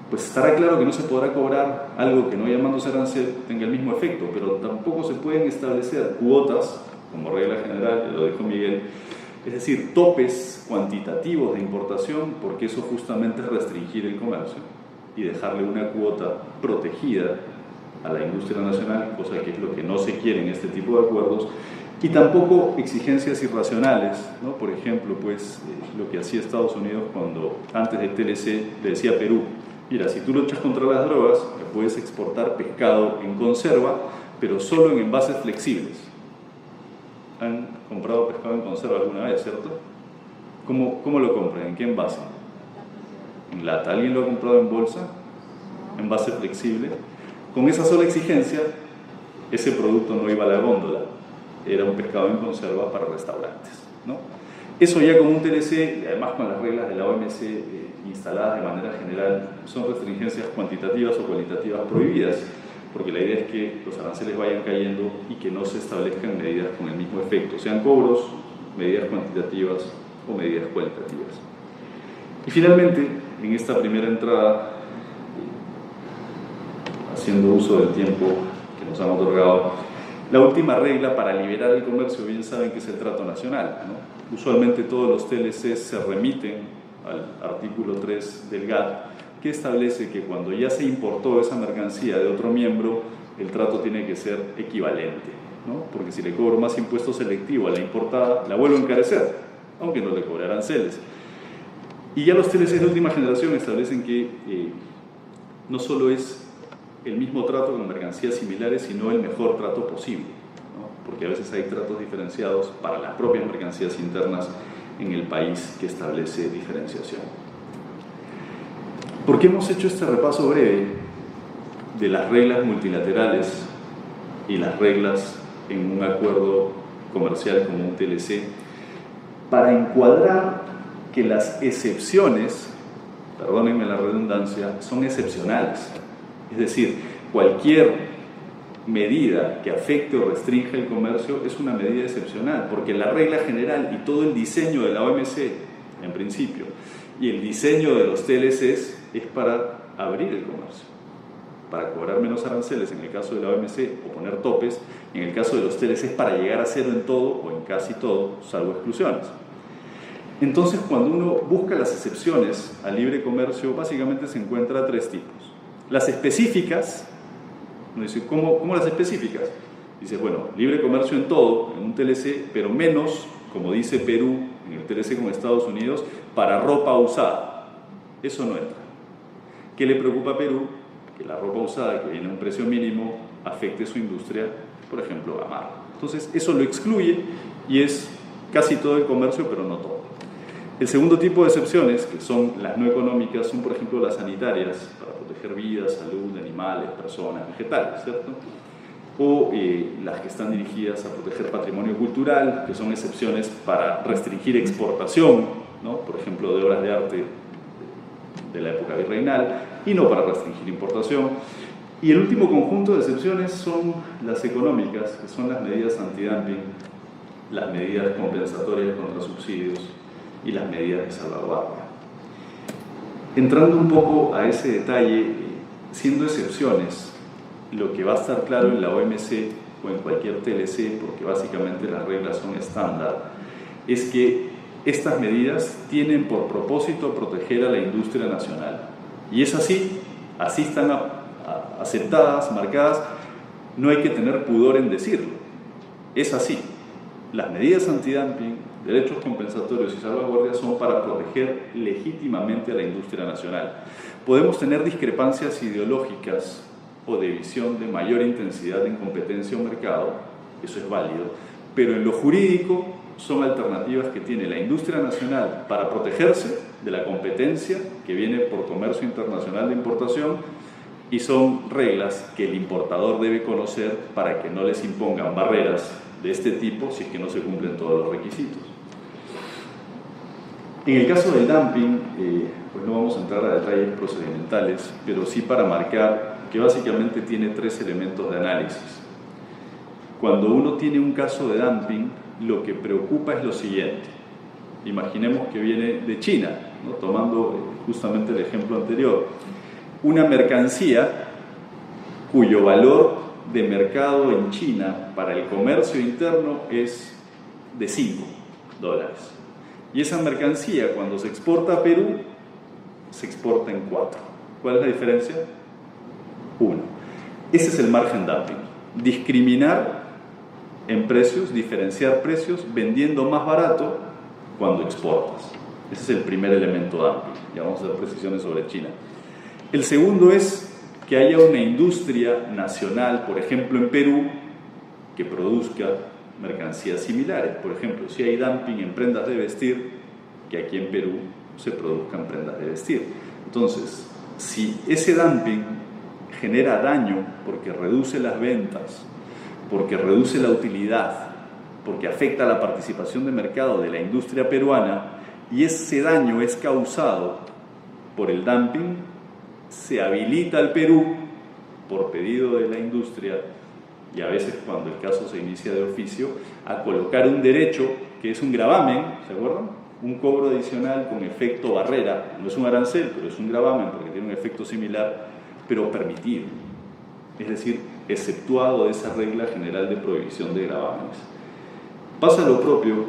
pues estará claro que no se podrá cobrar algo que, no llamándose arancel, tenga el mismo efecto, pero tampoco se pueden establecer cuotas, como regla general, ya lo dijo Miguel, es decir, topes cuantitativos de importación, porque eso justamente es restringir el comercio y dejarle una cuota protegida a la industria nacional, cosa que es lo que no se quiere en este tipo de acuerdos, y tampoco exigencias irracionales, ¿no? Por ejemplo, pues lo que hacía Estados Unidos cuando antes del TLC le decía a Perú: mira, si tú luchas contra las drogas, le puedes exportar pescado en conserva, pero solo en envases flexibles. ¿Han comprado pescado en conserva alguna vez, cierto? ¿Cómo lo compran? ¿En qué envase? ¿En lata? ¿Alguien lo ha comprado en bolsa? ¿Envase flexible? Con esa sola exigencia, ese producto no iba a la góndola. Era un pescado en conserva para restaurantes, ¿no? Eso ya con un TLC, y además con las reglas de la OMC instaladas de manera general, son restringencias cuantitativas o cualitativas prohibidas, porque la idea es que los aranceles vayan cayendo y que no se establezcan medidas con el mismo efecto, sean cobros, medidas cuantitativas o medidas cualitativas. Y finalmente, en esta primera entrada, haciendo uso del tiempo que nos han otorgado, la última regla para liberar el comercio, bien saben que es el trato nacional, ¿no? Usualmente todos los TLCs se remiten al artículo 3 del GATT, que establece que cuando ya se importó esa mercancía de otro miembro, el trato tiene que ser equivalente, ¿no? Porque si le cobro más impuesto selectivo a la importada, la vuelvo a encarecer, aunque no le cobre aranceles. Y ya los TLCs de última generación establecen que no solo es el mismo trato con mercancías similares, sino el mejor trato posible, ¿no? Porque a veces hay tratos diferenciados para las propias mercancías internas en el país que establece diferenciación. ¿Por qué hemos hecho este repaso breve de las reglas multilaterales y las reglas en un acuerdo comercial como un TLC? Para encuadrar que las excepciones, perdónenme la redundancia, son excepcionales. Es decir, cualquier medida que afecte o restrinja el comercio es una medida excepcional, porque la regla general y todo el diseño de la OMC, en principio, y el diseño de los TLCs es para abrir el comercio, para cobrar menos aranceles en el caso de la OMC o poner topes, en el caso de los TLCs para llegar a cero en todo o en casi todo, salvo exclusiones. Entonces, cuando uno busca las excepciones al libre comercio, básicamente se encuentra tres tipos. Las específicas, uno dice, ¿cómo las específicas? Dice, bueno, libre comercio en todo, en un TLC, pero menos, como dice Perú, en el TLC con Estados Unidos, para ropa usada. Eso no entra. ¿Qué le preocupa a Perú? Que la ropa usada, que viene a un precio mínimo, afecte su industria, por ejemplo, gamarra. Entonces, eso lo excluye y es casi todo el comercio, pero no todo. El segundo tipo de excepciones, que son las no económicas, son, por ejemplo, las sanitarias, para proteger vidas, salud de animales, personas, vegetales, ¿cierto? O las que están dirigidas a proteger patrimonio cultural, que son excepciones para restringir exportación, ¿no? Por ejemplo, de obras de arte de la época virreinal, y no para restringir importación. Y el último conjunto de excepciones son las económicas, que son las medidas antidumping, las medidas compensatorias contra subsidios y las medidas de salvaguardia. Entrando un poco a ese detalle, siendo excepciones, lo que va a estar claro en la OMC o en cualquier TLC, porque básicamente las reglas son estándar, es que estas medidas tienen por propósito proteger a la industria nacional. Y es así están aceptadas, marcadas, no hay que tener pudor en decirlo. Es así. Las medidas antidumping, derechos compensatorios y salvaguardias son para proteger legítimamente a la industria nacional. Podemos tener discrepancias ideológicas o de visión de mayor intensidad en competencia o mercado, eso es válido, pero en lo jurídico son alternativas que tiene la industria nacional para protegerse de la competencia que viene por comercio internacional de importación, y son reglas que el importador debe conocer para que no les impongan barreras de este tipo si es que no se cumplen todos los requisitos. En el caso del dumping, pues no vamos a entrar a detalles procedimentales, pero sí para marcar que básicamente tiene 3 elementos de análisis. Cuando uno tiene un caso de dumping, lo que preocupa es lo siguiente. Imaginemos que viene de China, ¿no? Tomando justamente el ejemplo anterior. Una mercancía cuyo valor de mercado en China para el comercio interno es de $5. Y esa mercancía, cuando se exporta a Perú, se exporta en 4. ¿Cuál es la diferencia? 1. Ese es el margen dumping. Discriminar en precios, diferenciar precios, vendiendo más barato cuando exportas. Ese es el primer elemento dumping. Ya vamos a hacer precisiones sobre China. El segundo es que haya una industria nacional, por ejemplo en Perú, que produzca mercancías similares. Por ejemplo, si hay dumping en prendas de vestir, que aquí en Perú se produzcan prendas de vestir. Entonces, si ese dumping genera daño porque reduce las ventas, porque reduce la utilidad, porque afecta la participación de mercado de la industria peruana, y ese daño es causado por el dumping, se habilita al Perú, por pedido de la industria, y a veces cuando el caso se inicia de oficio, a colocar un derecho que es un gravamen, ¿se acuerdan? Un cobro adicional con efecto barrera, no es un arancel, pero es un gravamen porque tiene un efecto similar, pero permitido, es decir, exceptuado de esa regla general de prohibición de gravámenes. Pasa lo propio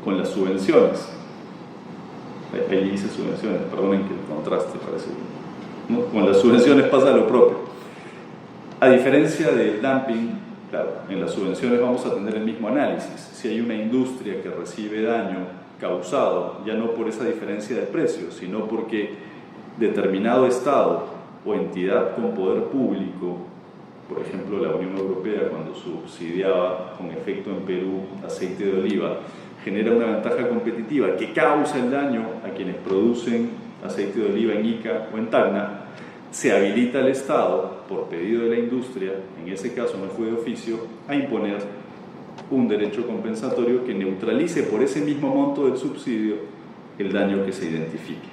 con las subvenciones. Ahí dice subvenciones, perdonen que el contraste parece, ¿no? Con las subvenciones pasa lo propio. A diferencia del dumping, claro, en las subvenciones vamos a tener el mismo análisis. Si hay una industria que recibe daño causado, ya no por esa diferencia de precios, sino porque determinado Estado o entidad con poder público, por ejemplo la Unión Europea cuando subsidiaba con efecto en Perú aceite de oliva, genera una ventaja competitiva que causa el daño a quienes producen aceite de oliva en Ica o en Tacna, se habilita al Estado, por pedido de la industria, en ese caso no fue de oficio, a imponer un derecho compensatorio que neutralice por ese mismo monto del subsidio el daño que se identifique.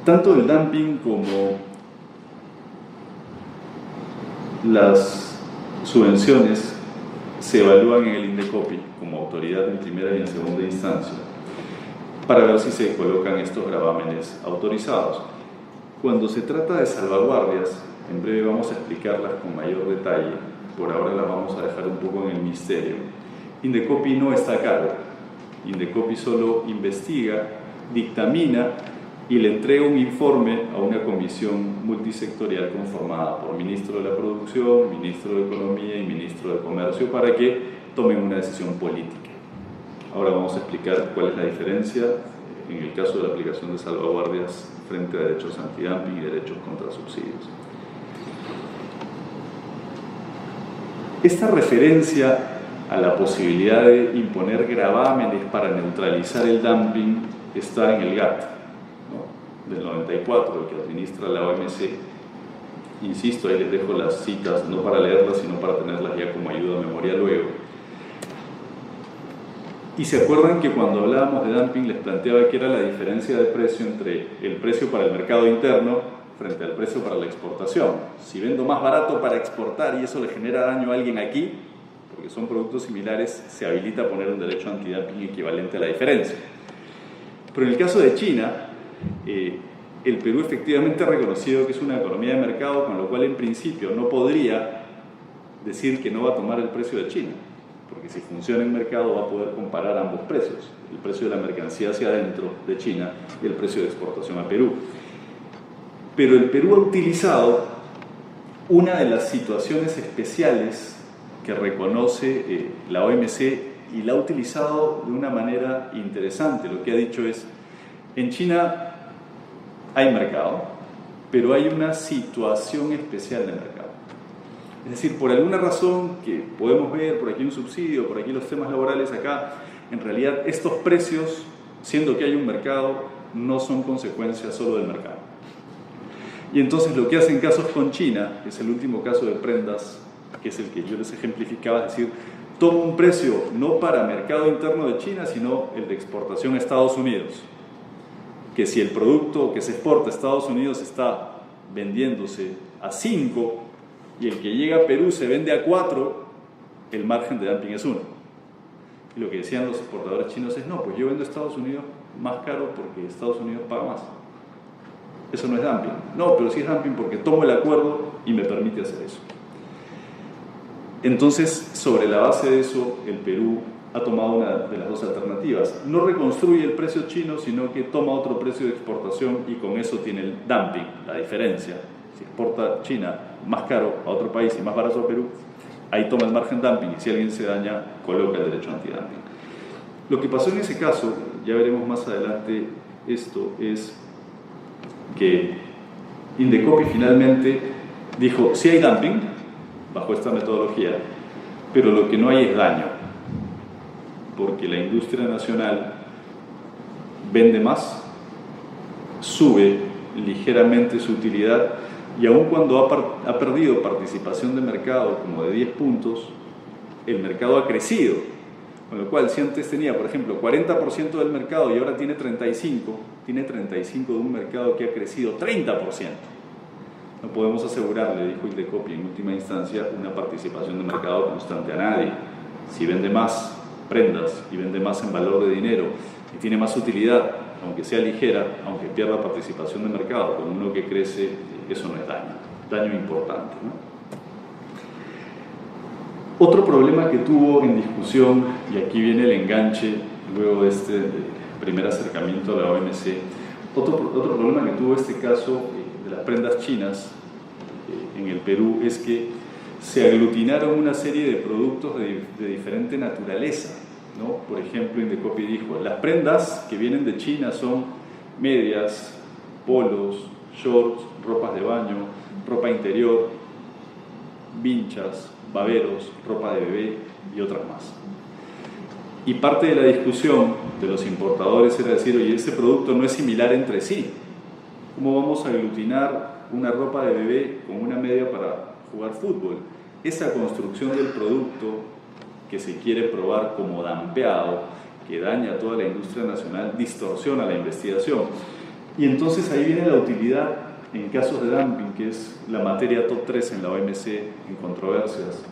Tanto el dumping como las subvenciones se evalúan en el INDECOPI como autoridad en primera y en segunda instancia para ver si se colocan estos gravámenes autorizados. Cuando se trata de salvaguardias, en breve vamos a explicarlas con mayor detalle, por ahora las vamos a dejar un poco en el misterio. INDECOPI no está a cargo, INDECOPI solo investiga, dictamina y le entrega un informe a una comisión multisectorial conformada por ministro de la Producción, ministro de Economía y ministro de Comercio para que tomen una decisión política. Ahora vamos a explicar cuál es la diferencia en el caso de la aplicación de salvaguardias frente a derechos antidumping y derechos contra subsidios. Esta referencia a la posibilidad de imponer gravámenes para neutralizar el dumping está en el GATT, ¿no? Del 94, que administra la OMC. Insisto, ahí les dejo las citas, no para leerlas, sino para tenerlas ya como ayuda a memoria luego. Y se acuerdan que cuando hablábamos de dumping les planteaba que era la diferencia de precio entre el precio para el mercado interno frente al precio para la exportación. Si vendo más barato para exportar y eso le genera daño a alguien aquí, porque son productos similares, se habilita a poner un derecho antidumping equivalente a la diferencia. Pero en el caso de China, el Perú efectivamente ha reconocido que es una economía de mercado, con lo cual en principio no podría decir que no va a tomar el precio de China, porque si funciona en mercado va a poder comparar ambos precios, el precio de la mercancía hacia adentro de China y el precio de exportación a Perú. Pero el Perú ha utilizado una de las situaciones especiales que reconoce la OMC y la ha utilizado de una manera interesante. Lo que ha dicho es, en China hay mercado, pero hay una situación especial de mercado. Es decir, por alguna razón que podemos ver, por aquí un subsidio, por aquí los temas laborales, acá, en realidad estos precios, siendo que hay un mercado, no son consecuencia solo del mercado. Y entonces lo que hacen casos con China, que es el último caso de prendas, que es el que yo les ejemplificaba, es decir, toma un precio no para mercado interno de China, sino el de exportación a Estados Unidos. Que si el producto que se exporta a Estados Unidos está vendiéndose a 5 y el que llega a Perú se vende a 4, el margen de dumping es 1. Y lo que decían los exportadores chinos es, no, pues yo vendo a Estados Unidos más caro porque Estados Unidos paga más. Eso no es dumping. No, pero sí es dumping porque tomo el acuerdo y me permite hacer eso. Entonces, sobre la base de eso, el Perú ha tomado una de las dos alternativas. No reconstruye el precio chino, sino que toma otro precio de exportación y con eso tiene el dumping, la diferencia. Si exporta China más caro a otro país y más barato a Perú, ahí toma el margen dumping y si alguien se daña, coloca el derecho antidumping. Lo que pasó en ese caso, ya veremos más adelante esto, es que Indecopi finalmente dijo, sí hay dumping, bajo esta metodología, pero lo que no hay es daño, porque la industria nacional vende más, sube ligeramente su utilidad y aun cuando ha perdido participación de mercado como de 10 puntos, el mercado ha crecido, con lo cual si antes tenía, por ejemplo, 40% del mercado y ahora tiene 35% de un mercado que ha crecido 30%. No podemos asegurarle, dijo Indecopi en última instancia, una participación de mercado constante a nadie. Si vende más prendas y vende más en valor de dinero y tiene más utilidad, aunque sea ligera, aunque pierda participación de mercado, con uno que crece, eso no es daño importante, ¿no? Otro problema que tuvo en discusión, y aquí viene el enganche luego de este primer acercamiento a la OMC, otro problema que tuvo este caso de las prendas chinas en el Perú es que se aglutinaron una serie de productos de diferente naturaleza, ¿no? Por ejemplo, Indecopi dijo, las prendas que vienen de China son medias, polos, shorts, ropas de baño, ropa interior, vinchas, baberos, ropa de bebé y otras más. Y parte de la discusión de los importadores era decir, oye, este producto no es similar entre sí. ¿Cómo vamos a aglutinar una ropa de bebé con una media para jugar fútbol? Esa construcción del producto que se quiere probar como dampeado, que daña a toda la industria nacional, distorsiona la investigación. Y entonces ahí viene la utilidad en casos de dumping, que es la materia top 3 en la OMC en controversias,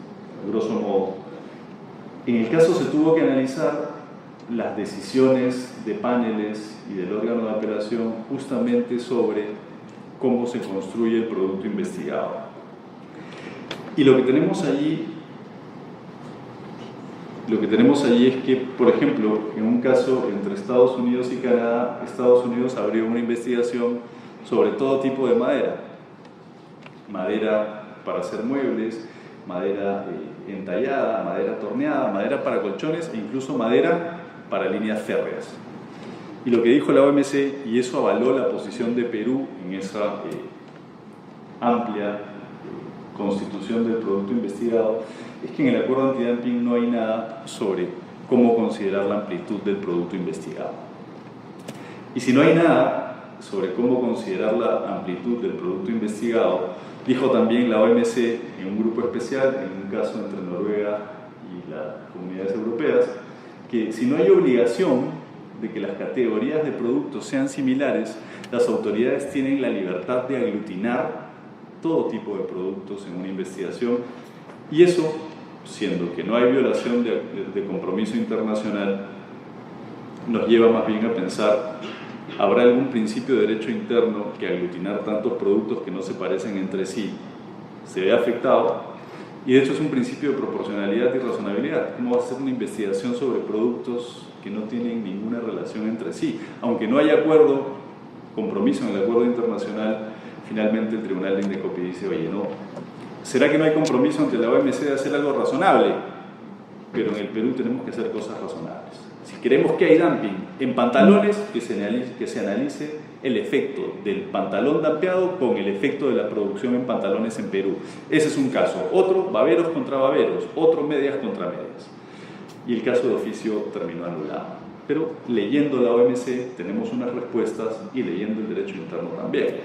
grosso modo. En el caso se tuvo que analizar las decisiones de paneles y del órgano de apelación justamente sobre cómo se construye el producto investigado. Y lo que tenemos allí es que, por ejemplo, en un caso entre Estados Unidos y Canadá, Estados Unidos abrió una investigación sobre todo tipo de madera. Madera para hacer muebles, madera entallada, madera torneada, madera para colchones e incluso madera para líneas férreas. Y lo que dijo la OMC, y eso avaló la posición de Perú en esa amplia constitución del producto investigado, es que en el acuerdo antidumping no hay nada sobre cómo considerar la amplitud del producto investigado. Y si no hay nada sobre cómo considerar la amplitud del producto investigado, dijo también la OMC en un grupo especial, en un caso entre Noruega y las comunidades europeas, que si no hay obligación de que las categorías de productos sean similares, las autoridades tienen la libertad de aglutinar todo tipo de productos en una investigación, y eso, siendo que no hay violación de compromiso internacional, nos lleva más bien a pensar, ¿habrá algún principio de derecho interno que aglutinar tantos productos que no se parecen entre sí se ve afectado? Y de hecho es un principio de proporcionalidad y razonabilidad. ¿Cómo va a ser una investigación sobre productos que no tienen ninguna relación entre sí? Aunque no haya compromiso en el acuerdo internacional, finalmente el Tribunal de Indecopi dice, oye, no, ¿Será que no hay compromiso ante la OMC de hacer algo razonable? Pero en el Perú tenemos que hacer cosas razonables. Si queremos que hay dumping en pantalones, que se analice el efecto del pantalón dampeado con el efecto de la producción en pantalones en Perú. Ese es un caso. Otro, baberos contra baberos. Otro, medias contra medias. Y el caso de oficio terminó anulado. Pero leyendo la OMC tenemos unas respuestas y leyendo el derecho interno también.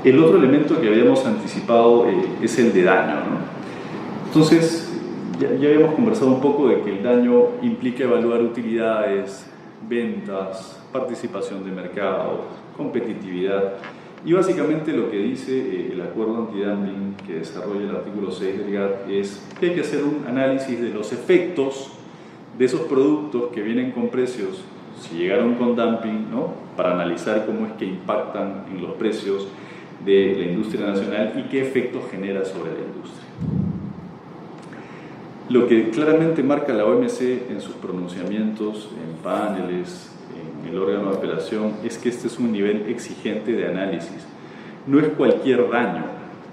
El otro elemento que habíamos anticipado es el de daño, ¿no? Entonces, ya habíamos conversado un poco de que el daño implica evaluar utilidades, ventas, participación de mercado, competitividad. Y básicamente lo que dice el acuerdo antidumping que desarrolla el artículo 6 del GATT es que hay que hacer un análisis de los efectos de esos productos que vienen con precios, si llegaron con dumping, ¿no? Para analizar cómo es que impactan en los precios de la industria nacional y qué efectos genera sobre la industria. Lo que claramente marca la OMC en sus pronunciamientos, en paneles, en el órgano de apelación, es que este es un nivel exigente de análisis. No es cualquier daño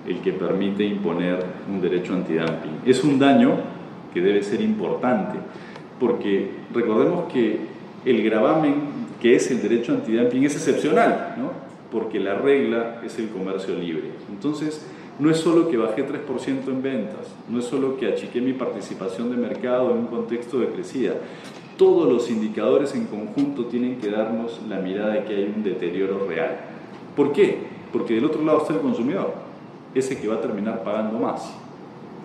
el que permite imponer un derecho antidumping. Es un daño que debe ser importante, porque recordemos que el gravamen que es el derecho antidumping es excepcional, ¿no? Porque la regla es el comercio libre. Entonces, no es solo que bajé 3% en ventas, no es solo que achiqué mi participación de mercado en un contexto de crecida. Todos los indicadores en conjunto tienen que darnos la mirada de que hay un deterioro real. ¿Por qué? Porque del otro lado está el consumidor, ese que va a terminar pagando más.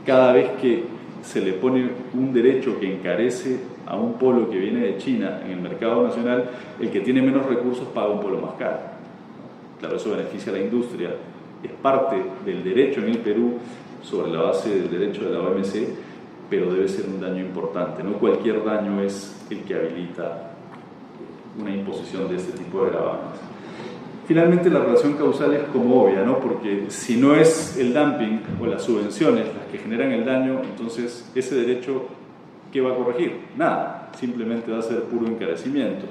Cada vez que se le pone un derecho que encarece a un polo que viene de China en el mercado nacional, el que tiene menos recursos paga un polo más caro. Claro, eso beneficia a la industria, es parte del derecho en el Perú sobre la base del derecho de la OMC, pero debe ser un daño importante. No cualquier daño es el que habilita una imposición de este tipo de gravámenes. Finalmente, la relación causal es como obvia, ¿no? Porque si no es el dumping o las subvenciones las que generan el daño, entonces ese derecho, ¿qué va a corregir? Nada, simplemente va a ser puro encarecimiento.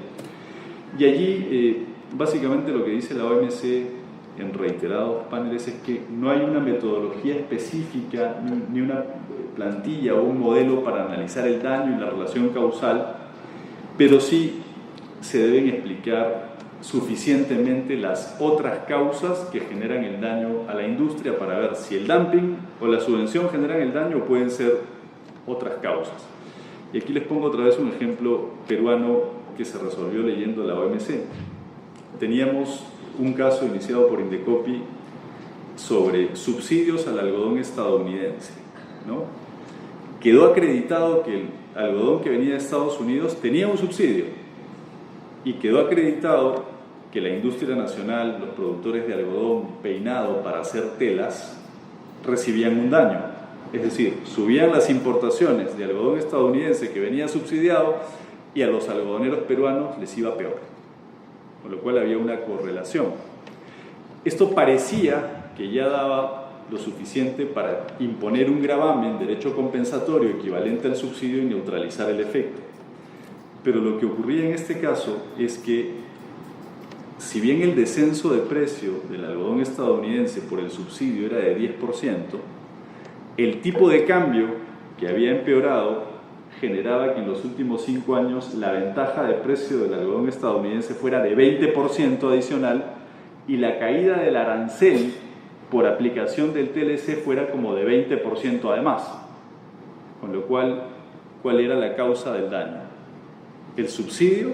Y allí, básicamente lo que dice la OMC en reiterados paneles es que no hay una metodología específica ni una plantilla o un modelo para analizar el daño y la relación causal, pero sí se deben explicar suficientemente las otras causas que generan el daño a la industria para ver si el dumping o la subvención generan el daño o pueden ser otras causas. Y aquí les pongo otra vez un ejemplo peruano que se resolvió leyendo la OMC. Teníamos un caso iniciado por Indecopi sobre subsidios al algodón estadounidense, ¿no? Quedó acreditado que el algodón que venía de Estados Unidos tenía un subsidio y quedó acreditado que la industria nacional, los productores de algodón peinado para hacer telas, recibían un daño. Es decir, subían las importaciones de algodón estadounidense que venía subsidiado y a los algodoneros peruanos les iba peor, con lo cual había una correlación. Esto parecía que ya daba lo suficiente para imponer un gravamen, derecho compensatorio equivalente al subsidio y neutralizar el efecto. Pero lo que ocurría en este caso es que, si bien el descenso de precio del algodón estadounidense por el subsidio era de 10%, el tipo de cambio que había empeorado generaba que en los últimos 5 años la ventaja de precio del algodón estadounidense fuera de 20% adicional y la caída del arancel por aplicación del TLC fuera como de 20% además. Con lo cual, ¿cuál era la causa del daño? ¿El subsidio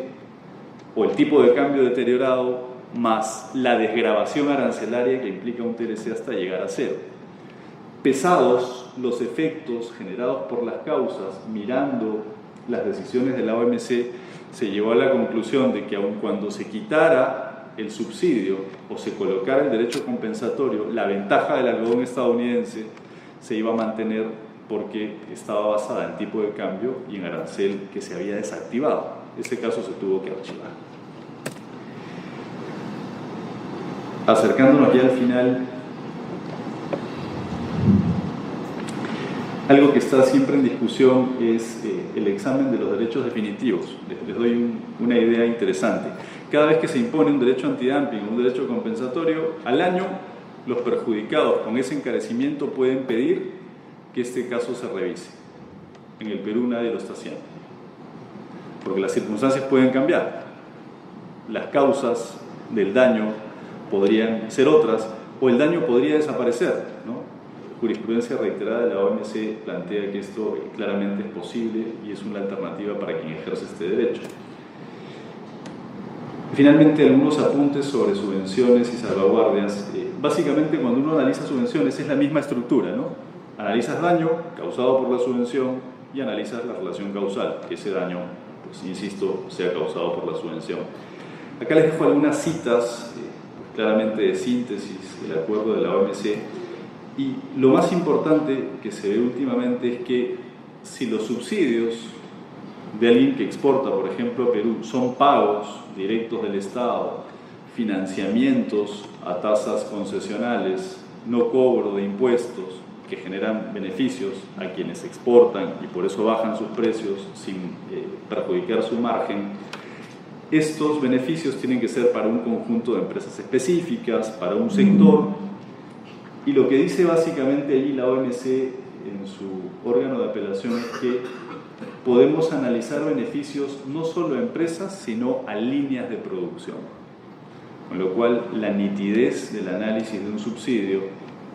o el tipo de cambio deteriorado más la desgravación arancelaria que implica un TLC hasta llegar a cero? Pesados los efectos generados por las causas, mirando las decisiones de la OMC, se llegó a la conclusión de que aun cuando se quitara el subsidio o se colocara el derecho compensatorio, la ventaja del algodón estadounidense se iba a mantener porque estaba basada en tipo de cambio y en arancel que se había desactivado. Ese caso se tuvo que archivar. Acercándonos ya al final, algo que está siempre en discusión es el examen de los derechos definitivos. Les doy una idea interesante. cada vez que se impone un derecho antidumping o un derecho compensatorio, al año los perjudicados con ese encarecimiento pueden pedir que este caso se revise. En el Perú nadie lo está haciendo, porque las circunstancias pueden cambiar. Las causas del daño podrían ser otras, o el daño podría desaparecer, ¿no? Jurisprudencia reiterada de la OMC plantea que esto claramente es posible y es una alternativa para quien ejerce este derecho. Finalmente, algunos apuntes sobre subvenciones y salvaguardias. Básicamente, cuando uno analiza subvenciones es la misma estructura, ¿no? Analizas daño causado por la subvención y analizas la relación causal, que ese daño, pues insisto, sea causado por la subvención. Acá les dejo algunas citas, claramente de síntesis del acuerdo de la OMC, y lo más importante que se ve últimamente es que si los subsidios de alguien que exporta, por ejemplo, a Perú, son pagos directos del Estado, financiamientos a tasas concesionales, no cobro de impuestos que generan beneficios a quienes exportan y por eso bajan sus precios sin perjudicar su margen, estos beneficios tienen que ser para un conjunto de empresas específicas, para un sector, y lo que dice básicamente allí la OMC en su órgano de apelación es que podemos analizar beneficios no solo a empresas, sino a líneas de producción. Con lo cual, la nitidez del análisis de un subsidio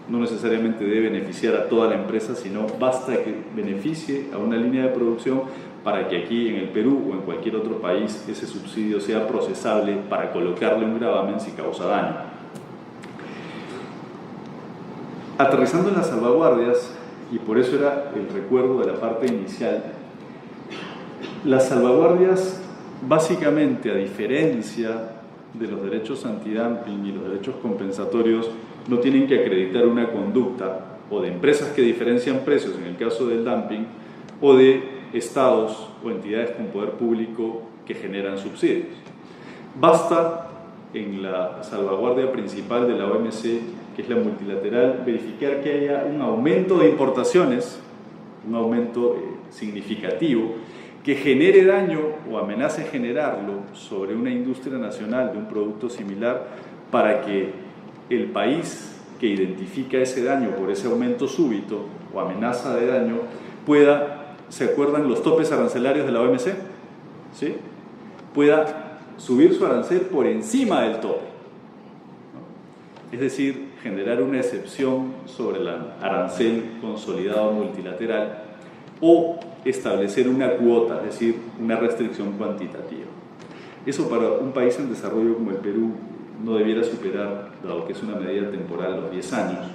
no necesariamente debe beneficiar a toda la empresa, sino basta que beneficie a una línea de producción para que aquí en el Perú o en cualquier otro país ese subsidio sea procesable para colocarle un gravamen si causa daño. Aterrizando en las salvaguardias, y por eso era el recuerdo de la parte inicial, las salvaguardias básicamente, a diferencia de los derechos antidumping y los derechos compensatorios, no tienen que acreditar una conducta o de empresas que diferencian precios en el caso del dumping o de estados o entidades con poder público que generan subsidios. Basta en la salvaguardia principal de la OMC, que es la multilateral, verificar que haya un aumento de importaciones, un aumento significativo, que genere daño o amenace generarlo sobre una industria nacional de un producto similar para que el país que identifica ese daño por ese aumento súbito o amenaza de daño pueda, ¿se acuerdan los topes arancelarios de la OMC? ¿Sí? Pueda subir su arancel por encima del tope, ¿no? Es decir, generar una excepción sobre el arancel consolidado multilateral o establecer una cuota, es decir, una restricción cuantitativa. Eso para un país en desarrollo como el Perú no debiera superar, dado que es una medida temporal, los 10 años.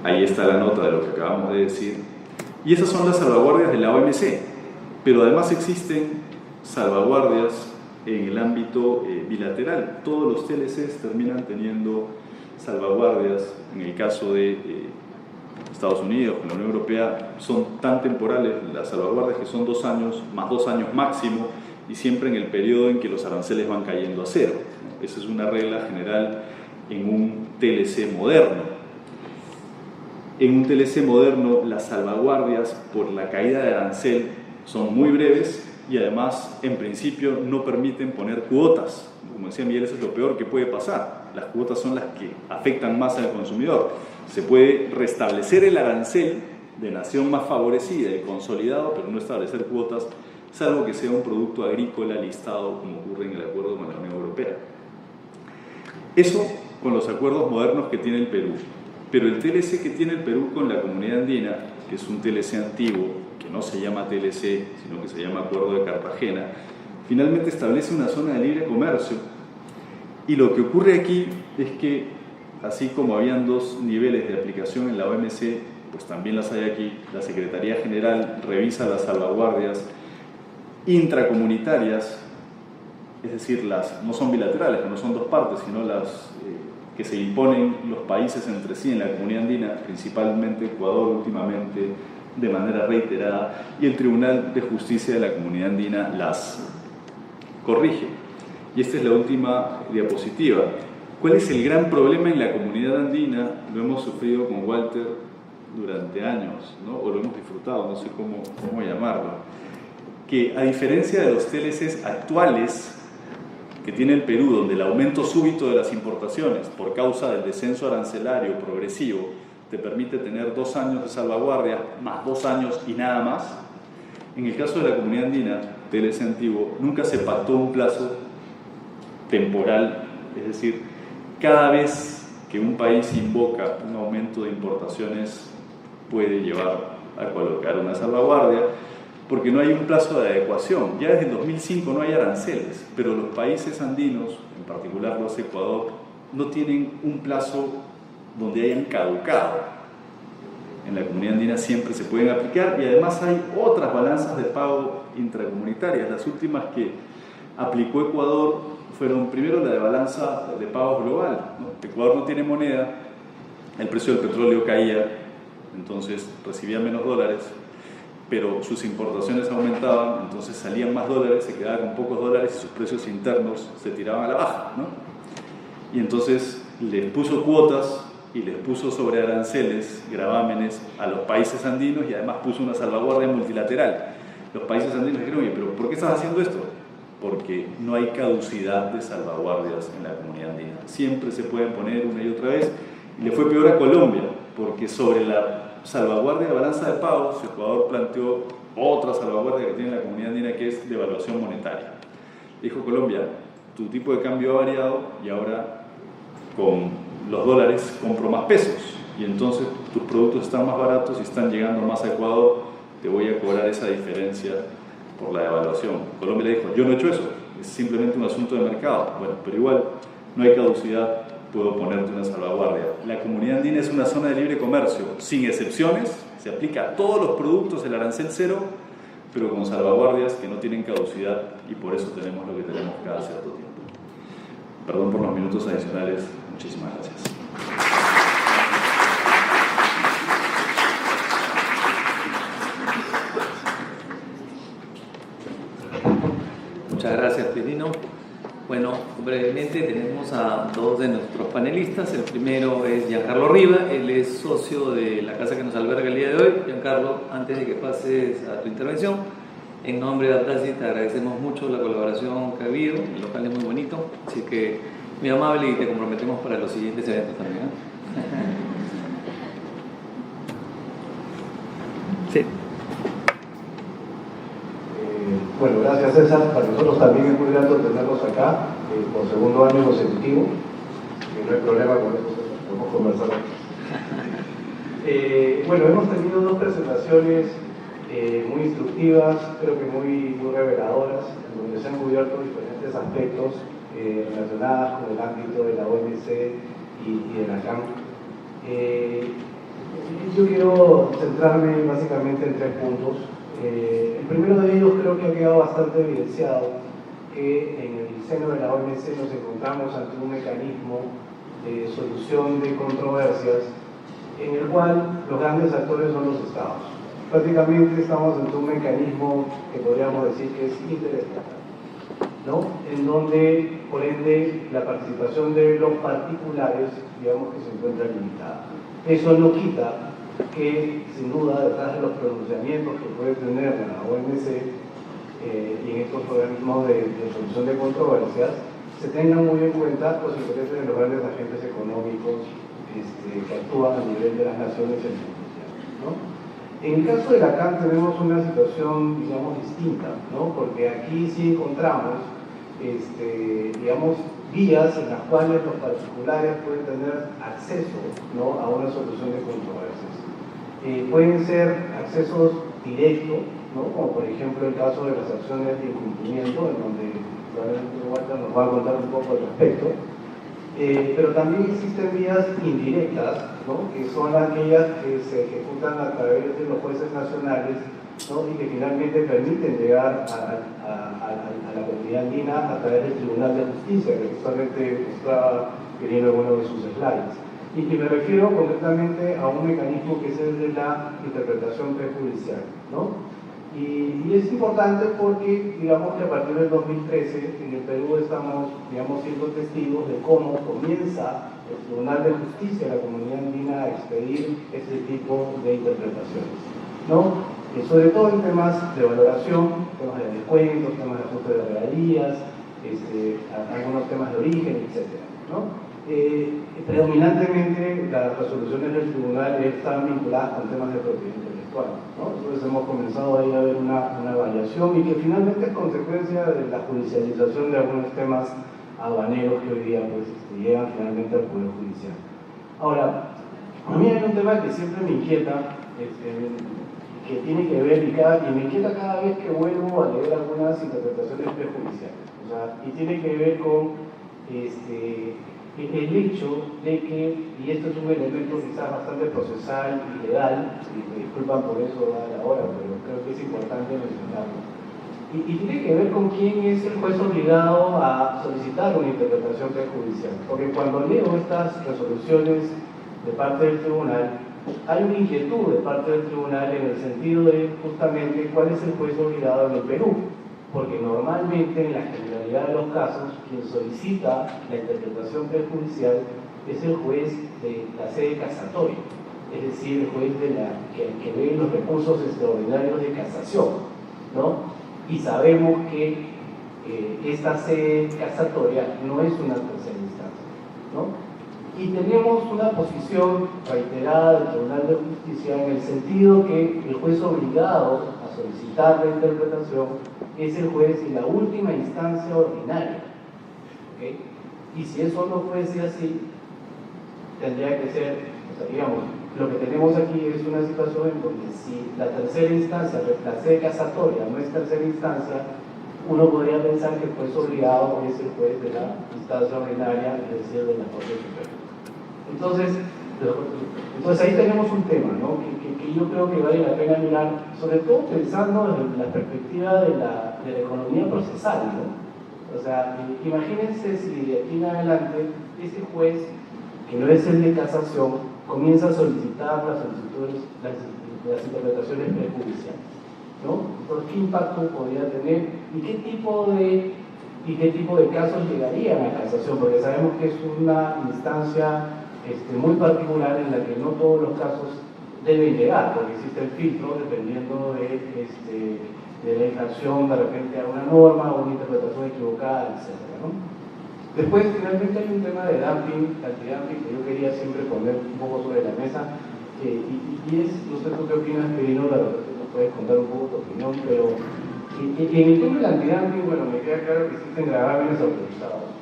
Ahí está la nota de lo que acabamos de decir. Y esas son las salvaguardias de la OMC, pero además existen salvaguardias en el ámbito bilateral. Todos los TLCs terminan teniendo salvaguardias. En el caso de Estados Unidos, con la Unión Europea, son tan temporales las salvaguardias que son 2 años, más 2 años máximo, y siempre en el periodo en que los aranceles van cayendo a cero. Esa es una regla general en un TLC moderno. En un TLC moderno, las salvaguardias por la caída de arancel son muy breves y además, en principio, no permiten poner cuotas. Como decía Miguel, eso es lo peor que puede pasar. Las cuotas son las que afectan más al consumidor. Se puede restablecer el arancel de nación más favorecida y consolidado, pero no establecer cuotas, salvo que sea un producto agrícola listado, como ocurre en el acuerdo con la Unión Europea. Eso con los acuerdos modernos que tiene el Perú. Pero el TLC que tiene el Perú con la Comunidad Andina, que es un TLC antiguo, que no se llama TLC, sino que se llama Acuerdo de Cartagena, finalmente establece una zona de libre comercio. Y lo que ocurre aquí es que, así como habían 2 niveles de aplicación en la OMC, pues también las hay aquí. La Secretaría General revisa las salvaguardias intracomunitarias, es decir, las no son bilaterales, que no son 2 partes, sino las que se imponen los países entre sí en la Comunidad Andina, principalmente Ecuador últimamente, de manera reiterada, y el Tribunal de Justicia de la Comunidad Andina las corrige. Y esta es la última diapositiva. ¿Cuál es el gran problema en la Comunidad Andina? Lo hemos sufrido con Walter durante años, ¿no? O lo hemos disfrutado, no sé cómo llamarlo. que a diferencia de los TLCs actuales que tiene el Perú, donde el aumento súbito de las importaciones por causa del descenso arancelario progresivo te permite tener 2 años de salvaguardia, más 2 años y nada más, en el caso de la Comunidad Andina, TLC antiguo, nunca se pactó un plazo temporal, es decir, cada vez que un país invoca un aumento de importaciones puede llevar a colocar una salvaguardia, porque no hay un plazo de adecuación. Ya desde el 2005 no hay aranceles, pero los países andinos, en particular los Ecuador, no tienen un plazo donde hayan caducado. En la Comunidad Andina siempre se pueden aplicar, y además hay otras balanzas de pago intracomunitarias. Las últimas que aplicó Ecuador fueron primero la de balanza de pagos global, ¿no? Ecuador no tiene moneda, el precio del petróleo caía, entonces recibía menos dólares, pero sus importaciones aumentaban, entonces salían más dólares, se quedaba con pocos dólares y sus precios internos se tiraban a la baja, ¿no? Y entonces les puso cuotas y les puso sobre aranceles, gravámenes a los países andinos, y además puso una salvaguardia multilateral. Los países andinos dijeron: oye, pero ¿por qué estás haciendo esto? Porque no hay caducidad de salvaguardias en la Comunidad Andina. Siempre se pueden poner una y otra vez, y le fue peor a Colombia, porque sobre la salvaguardia de balanza de pagos, Ecuador planteó otra salvaguardia que tiene la Comunidad Andina, que es devaluación monetaria. Dijo Colombia: tu tipo de cambio ha variado y ahora con los dólares compro más pesos, y entonces tus productos están más baratos y están llegando más a Ecuador, te voy a cobrar esa diferencia por la devaluación. Colombia le dijo: yo no he hecho eso, es simplemente un asunto de mercado. Bueno, pero igual no hay caducidad, puedo ponerte una salvaguardia. La Comunidad Andina es una zona de libre comercio, sin excepciones, se aplica a todos los productos el arancel cero, pero con salvaguardias que no tienen caducidad, y por eso tenemos lo que tenemos cada cierto tiempo. Perdón por los minutos adicionales, muchísimas gracias. Muchas gracias, Pirino. Bueno, brevemente tenemos a 2 de nuestros panelistas. El primero es Giancarlo Riva, él es socio de la casa que nos alberga el día de hoy. Giancarlo, antes de que pases a tu intervención, en nombre de Aptasi te agradecemos mucho la colaboración que ha habido, el local es muy bonito, así que muy amable, y te comprometemos para los siguientes eventos también, ¿eh? Sí. Bueno, gracias César. Para nosotros también es muy grato tenerlos acá por 2º año consecutivo. No hay problema con eso, César, podemos conversar. Bueno, hemos tenido 2 presentaciones muy instructivas, creo que muy reveladoras, en donde se han cubierto diferentes aspectos relacionados con el ámbito de la OMC y de la CAM. Yo quiero centrarme básicamente en 3 puntos. El primero de ellos creo que ha quedado bastante evidenciado, que en el seno de la OMC nos encontramos ante un mecanismo de solución de controversias en el cual los grandes actores son los estados. Prácticamente estamos ante un mecanismo que podríamos decir que es interestatal, ¿no? En donde, por ende, la participación de los particulares, digamos que se encuentra limitada. Eso no quita que, sin duda, detrás de los pronunciamientos que puede tener la OMC y en estos organismos de solución de controversias, se tengan muy en cuenta los intereses de los grandes agentes económicos que actúan a nivel de las naciones y el mundo mundial, ¿no? En el caso de la CAM tenemos una situación, digamos, distinta, ¿no? Porque aquí sí encontramos, digamos, vías en las cuales los particulares pueden tener acceso, ¿no?, a una solución de controversias. Pueden ser accesos directos, ¿no?, como por ejemplo el caso de las acciones de incumplimiento, en donde probablemente Walter nos va a contar un poco al respecto. Pero también existen vías indirectas, ¿no?, que son aquellas que se ejecutan a través de los jueces nacionales, ¿no?, y que finalmente permiten llegar a la Comunidad Andina a través del Tribunal de Justicia, que justamente estaba queriendo en uno de sus slides. Y me refiero concretamente a un mecanismo que es el de la interpretación prejudicial, ¿no? Y es importante porque, digamos que a partir del 2013 en el Perú estamos, digamos, siendo testigos de cómo comienza el Tribunal de Justicia de la Comunidad Andina a expedir este tipo de interpretaciones, ¿no? sobre todo en temas de valoración, temas de descuentos, temas de ajuste de regalías, algunos temas de origen, etc., ¿no? Predominantemente las resoluciones del tribunal están vinculadas con temas de propiedad intelectual, ¿no? Entonces hemos comenzado ahí a ver una variación y que finalmente es consecuencia de la judicialización de algunos temas aduaneros que hoy día pues, llegan finalmente al Poder Judicial. Ahora, a mí hay un tema que siempre me inquieta, que tiene que ver, y me inquieta cada vez que vuelvo a leer algunas interpretaciones prejudiciales, o sea, y tiene que ver con el hecho de que, y esto es un elemento quizás bastante procesal y legal, y me disculpan por eso ahora, pero creo que es importante mencionarlo, y tiene que ver con quién es el juez obligado a solicitar una interpretación prejudicial, porque cuando leo estas resoluciones de parte del tribunal, hay una inquietud de parte del tribunal en el sentido de justamente cuál es el juez obligado en el Perú, porque normalmente en la generalidad de los casos quien solicita la interpretación prejudicial es el juez de la sede casatoria, es decir, el juez que ve los recursos extraordinarios de casación, ¿no? Y sabemos que esta sede casatoria no es una tercera instancia, ¿no? Y tenemos una posición reiterada del Tribunal de Justicia en el sentido que el juez obligado a solicitar la interpretación es el juez en la última instancia ordinaria, ¿okay? Y si eso no fuese así, tendría que ser, o sea, digamos, lo que tenemos aquí es una situación en donde si la tercera instancia, la sede casatoria no es tercera instancia, uno podría pensar que el juez obligado es el juez de la instancia ordinaria, es decir, de la Corte Suprema. Entonces ahí tenemos un tema, ¿no? que yo creo que vale la pena mirar, sobre todo pensando desde la perspectiva de la economía procesal, ¿no? O sea, imagínense si de aquí en adelante ese juez, que no es el de casación, comienza a solicitar las interpretaciones prejudiciales, ¿no? Entonces, ¿qué impacto podría tener y qué tipo de casos llegarían a casación? Porque sabemos que es una instancia muy particular en la que no todos los casos deben llegar, porque existe el filtro dependiendo de la infracción de repente a una norma o una interpretación equivocada, etc., ¿no? Después, finalmente hay un tema de dumping, antidumping, que yo quería siempre poner un poco sobre la mesa, y es, no sé tú qué opinas, Perino, la verdad que nos puedes contar un poco tu opinión, pero en el tema del antidumping, bueno, me queda claro que existen gravámenes autorizados.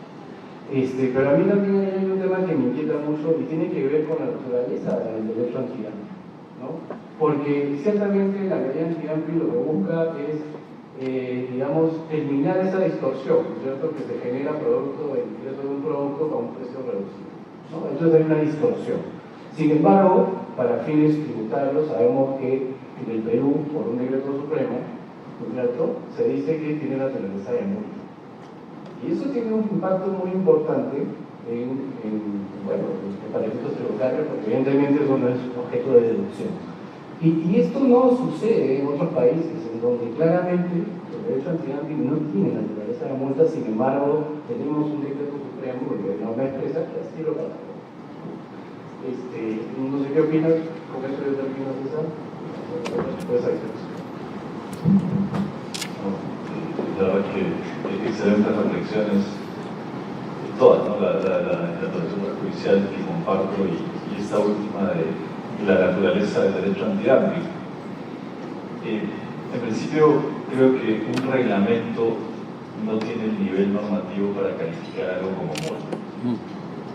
Pero a mí también hay un tema que me inquieta mucho y tiene que ver con la naturaleza del derecho antidumping, ¿no? Porque ciertamente la ley antidumping lo que busca es, digamos, eliminar esa distorsión, ¿cierto?, que se genera producto del ingreso de un producto con un precio reducido, ¿no? Entonces hay una distorsión. Sin embargo, para fines tributarios sabemos que en el Perú, por un decreto supremo, ¿cierto?, se dice que tiene naturaleza de multa. Y eso tiene un impacto muy importante en parámetros tributarios, porque evidentemente eso no es objeto de deducción. Y esto no sucede en otros países, en donde claramente el derecho antidumping no tiene naturaleza de multa, sin embargo, tenemos un decreto supremo de norma expresa que así lo calcula. No sé qué opinas, con eso yo termino, César. Pues ahí está. La verdad que excelentes reflexiones, todas, ¿no? La tradición judicial que comparto y esta última de la naturaleza del derecho antidumping. En principio, creo que un reglamento no tiene el nivel normativo para calificar algo como multa,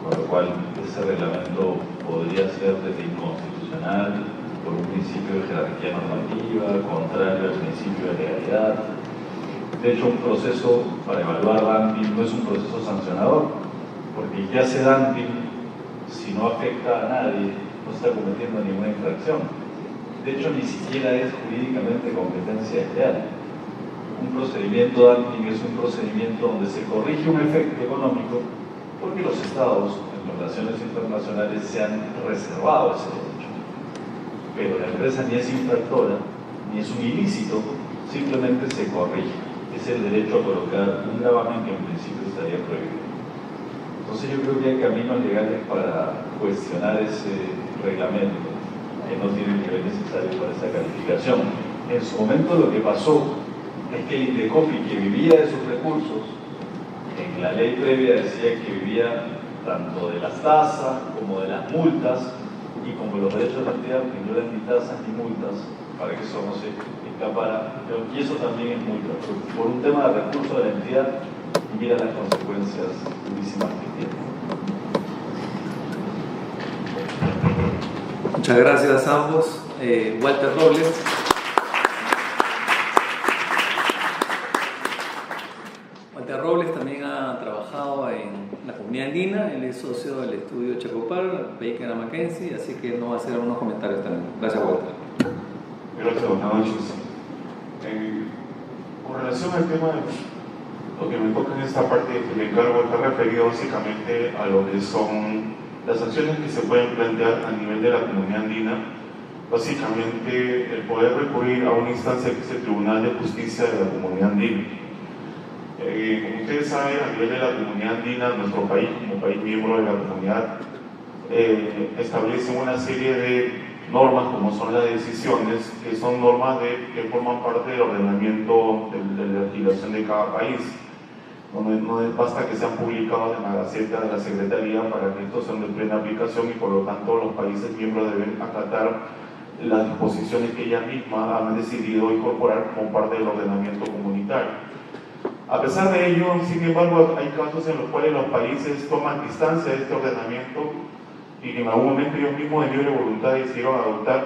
con lo cual ese reglamento podría ser desde inconstitucional por un principio de jerarquía normativa, contrario al principio de legalidad. De hecho, un proceso para evaluar dumping no es un proceso sancionador, porque el que hace dumping, si no afecta a nadie, no está cometiendo ninguna infracción. De hecho, ni siquiera es jurídicamente competencia real. Un procedimiento dumping es un procedimiento donde se corrige un efecto económico porque los estados en relaciones internacionales se han reservado ese derecho. Pero la empresa ni es infractora, ni es un ilícito, simplemente se corrige. Es el derecho a colocar un gravamen que en principio estaría prohibido. Entonces yo creo que hay caminos legales para cuestionar ese reglamento que no tiene el nivel necesario para esa calificación. En su momento lo que pasó es que el Indecopi, que vivía de sus recursos, en la ley previa decía que vivía tanto de las tasas como de las multas, y como los derechos de la entidad que no eran ni tasas ni multas, para que eso no se escapara, y eso también es multa, por un tema de recursos de la entidad, y mira las consecuencias durísimas que tiene. Muchas gracias a ambos. Walter Robles. Walter Robles también ha trabajado en la comunidad andina, él es socio del estudio Chacopar, Baker & McKenzie, así que nos va a hacer algunos comentarios también. Gracias, Walter. Gracias, buenas noches. Con relación al tema de lo que me toca en esta parte del encargo, está referido básicamente a lo que son las acciones que se pueden plantear a nivel de la comunidad andina. Básicamente, el poder recurrir a una instancia que es el Tribunal de Justicia de la Comunidad Andina. Como ustedes saben, a nivel de la comunidad andina, nuestro país, como país miembro de la comunidad, establece una serie de normas, como son las decisiones, que son normas que forman parte del ordenamiento de la legislación de cada país. No basta que sean publicados en la Gaceta de la Secretaría para que estos sean de plena aplicación, y por lo tanto los países miembros deben acatar las disposiciones que ellas mismas han decidido incorporar como parte del ordenamiento comunitario. A pesar de ello, sin embargo, hay casos en los cuales los países toman distancia de este ordenamiento y en algún momento ellos mismos de libre voluntad decidieron adoptar,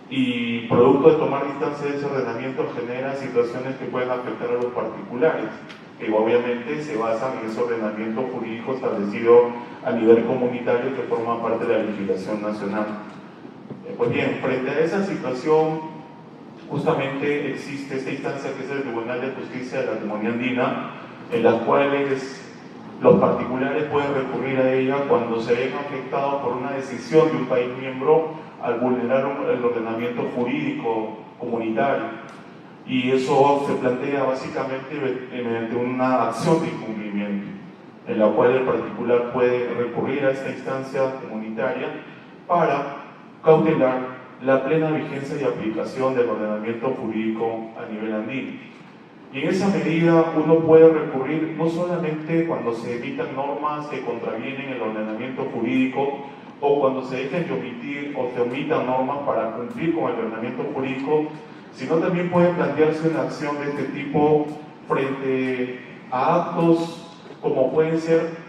y producto de tomar distancia de ese ordenamiento genera situaciones que pueden afectar a los particulares, que obviamente se basan en ese ordenamiento jurídico establecido a nivel comunitario que forma parte de la legislación nacional. Pues bien, frente a esa situación, justamente existe esta instancia que es el Tribunal de Justicia de la Comunidad Andina, en las cuales los particulares pueden recurrir a ella cuando se ven afectados por una decisión de un país miembro al vulnerar el ordenamiento jurídico comunitario. Y eso se plantea básicamente mediante una acción de incumplimiento, en la cual el particular puede recurrir a esta instancia comunitaria para cautelar la plena vigencia y aplicación del ordenamiento jurídico a nivel andino. Y en esa medida uno puede recurrir no solamente cuando se emitan normas que contravienen el ordenamiento jurídico, o cuando se dejen de omitir o se omitan normas para cumplir con el ordenamiento jurídico, sino también puede plantearse una acción de este tipo frente a actos como pueden ser,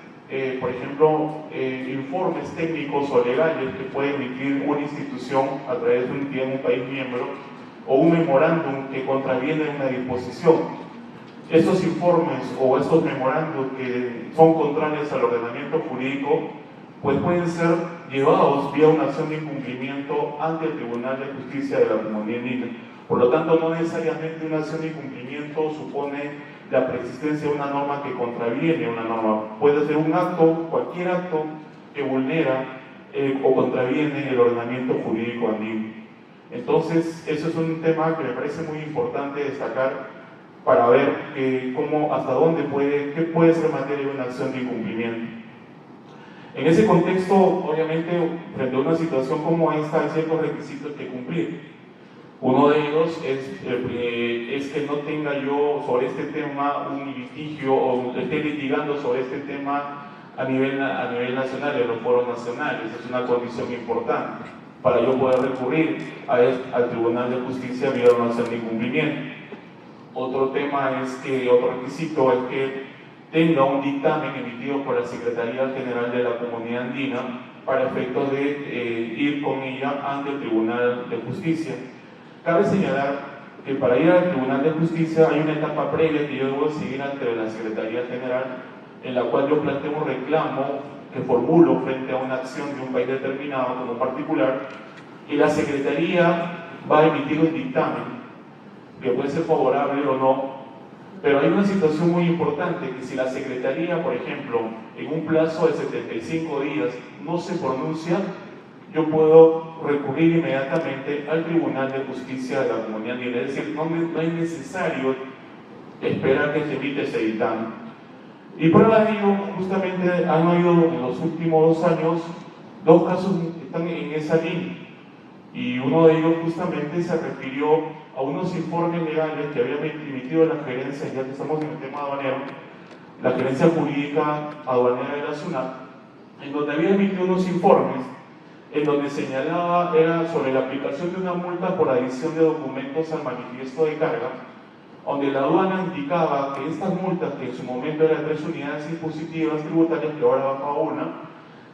por ejemplo, informes técnicos o legales que puede emitir una institución a través de una entidad en un país miembro, o un memorándum que contraviene una disposición. Estos informes o estos memorándum que son contrarios al ordenamiento jurídico, pues pueden ser llevados vía una acción de incumplimiento ante el Tribunal de Justicia de la Comunidad Andina. Por lo tanto, no necesariamente una acción de incumplimiento supone la preexistencia de una norma que contraviene una norma. Puede ser un acto, cualquier acto que vulnera o contraviene el ordenamiento jurídico andino. Entonces, eso es un tema que me parece muy importante destacar para ver hasta dónde qué puede ser materia de una acción de incumplimiento. En ese contexto, obviamente, frente a una situación como esta, hay ciertos requisitos que cumplir. Uno de ellos es que no tenga yo sobre este tema un litigio o esté litigando sobre este tema a nivel nacional, en los foros nacionales. Es una condición importante para yo poder recurrir al Tribunal de Justicia vía una acción de incumplimiento. Otro requisito es que tenga un dictamen emitido por la Secretaría General de la Comunidad Andina para efectos de ir con ella ante el Tribunal de Justicia. Cabe señalar que para ir al Tribunal de Justicia hay una etapa previa que yo debo seguir ante la Secretaría General, en la cual yo planteo un reclamo que formulo frente a una acción de un país determinado como particular, y la Secretaría va a emitir un dictamen que puede ser favorable o no, pero hay una situación muy importante, que si la Secretaría, por ejemplo, en un plazo de 75 días no se pronuncia, yo puedo recurrir inmediatamente al Tribunal de Justicia de la Comunidad Andina. Es decir, no es necesario esperar que se emite ese dictamen. Y prueba de ello, justamente han habido en los últimos 2 años 2 casos que están en esa línea. y uno de ellos justamente se refirió a unos informes legales que había emitido la gerencia, ya que estamos en el tema aduanero, la gerencia jurídica aduanera de la SUNAT, en donde había emitido unos informes en donde señalaba era sobre la aplicación de una multa por adición de documentos al manifiesto de carga, donde la aduana indicaba que estas multas, que en su momento eran 3 unidades impositivas tributarias, que ahora baja a 1,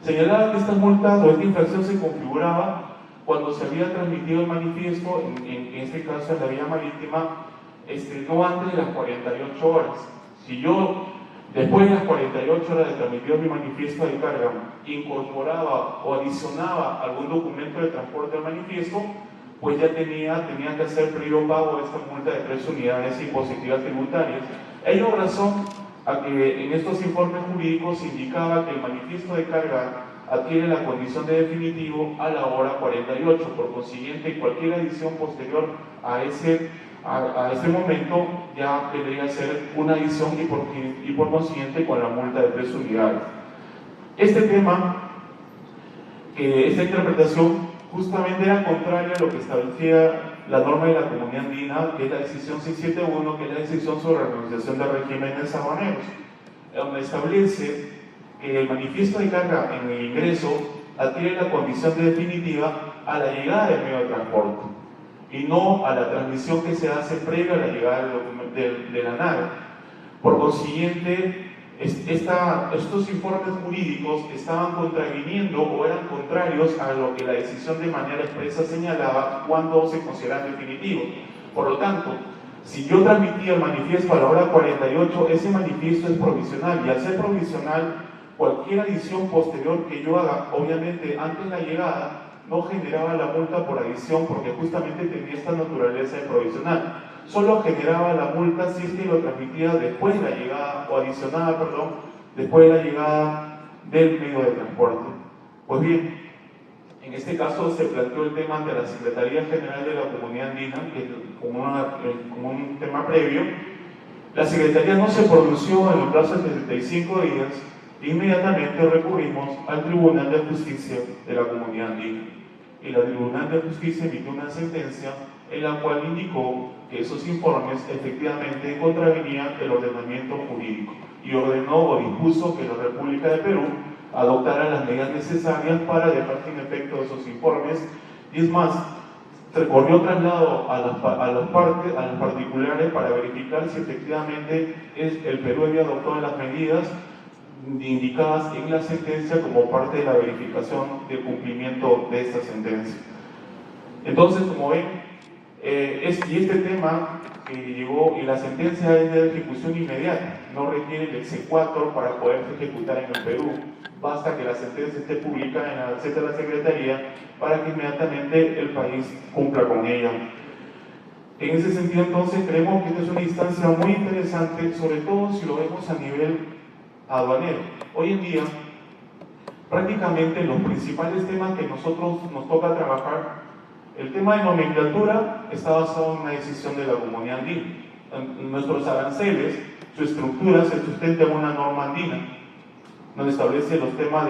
señalaba que estas multas o esta infracción se configuraba cuando se había transmitido el manifiesto, en este caso en la vía marítima, no antes de las 48 horas. Si yo, después de las 48 horas de transmitir mi manifiesto de carga, incorporaba o adicionaba algún documento de transporte al manifiesto, pues ya tenía que hacer previo pago de esta multa de 3 unidades impositivas tributarias. Ello razón a que en estos informes jurídicos indicaba que el manifiesto de carga adquiere la condición de definitivo a la hora 48. Por consiguiente, cualquier adición posterior a ese momento ya debería ser una adición y por consiguiente con la multa de 3 unidades. Este tema, esta interpretación justamente era contraria a lo que establecía la norma de la Comunidad Andina, que es la decisión 671, que es la decisión sobre la organización de regímenes aduaneros, donde establece que el manifiesto de carga en el ingreso adquiere la condición de definitiva a la llegada del medio de transporte y no a la transmisión que se hace previa a la llegada de la nave. Por consiguiente, estos informes jurídicos estaban contraviniendo o eran contrarios a lo que la decisión de manera expresa señalaba cuando se consideran definitivos. Por lo tanto, si yo transmitía el manifiesto a la hora 48, ese manifiesto es provisional, y al ser provisional, cualquier adición posterior que yo haga, obviamente antes de la llegada, no generaba la multa por adición porque justamente tenía esta naturaleza de provisional. Solo generaba la multa si es que lo transmitía después de la llegada, o adicionaba, perdón, después de la llegada del medio de transporte. Pues bien, en este caso se planteó el tema ante la Secretaría General de la Comunidad Andina, como un tema previo. La Secretaría no se pronunció en el plazo de 75 días. Inmediatamente recurrimos al Tribunal de Justicia de la Comunidad Andina. Y el Tribunal de Justicia emitió una sentencia en la cual indicó que esos informes efectivamente contravenían el ordenamiento jurídico y ordenó o dispuso que la República de Perú adoptara las medidas necesarias para dejar sin efecto esos informes. Y es más, recorrió traslado a las particulares para verificar si efectivamente el Perú había adoptado las medidas indicadas en la sentencia como parte de la verificación del cumplimiento de esta sentencia. Entonces, como ven, este tema que llegó, y la sentencia es de ejecución inmediata, no requiere el exequatur para poderse ejecutar en el Perú. Basta que la sentencia esté publicada en la Gaceta de la Secretaría para que inmediatamente el país cumpla con ella. En ese sentido, entonces, creemos que esta es una instancia muy interesante, sobre todo si lo vemos a nivel aduanero. Hoy en día, prácticamente los principales temas que nosotros nos toca trabajar, el tema de nomenclatura está basado en una decisión de la Comunidad Andina. Nuestros aranceles, su estructura se sustenta en una norma andina, donde establece los temas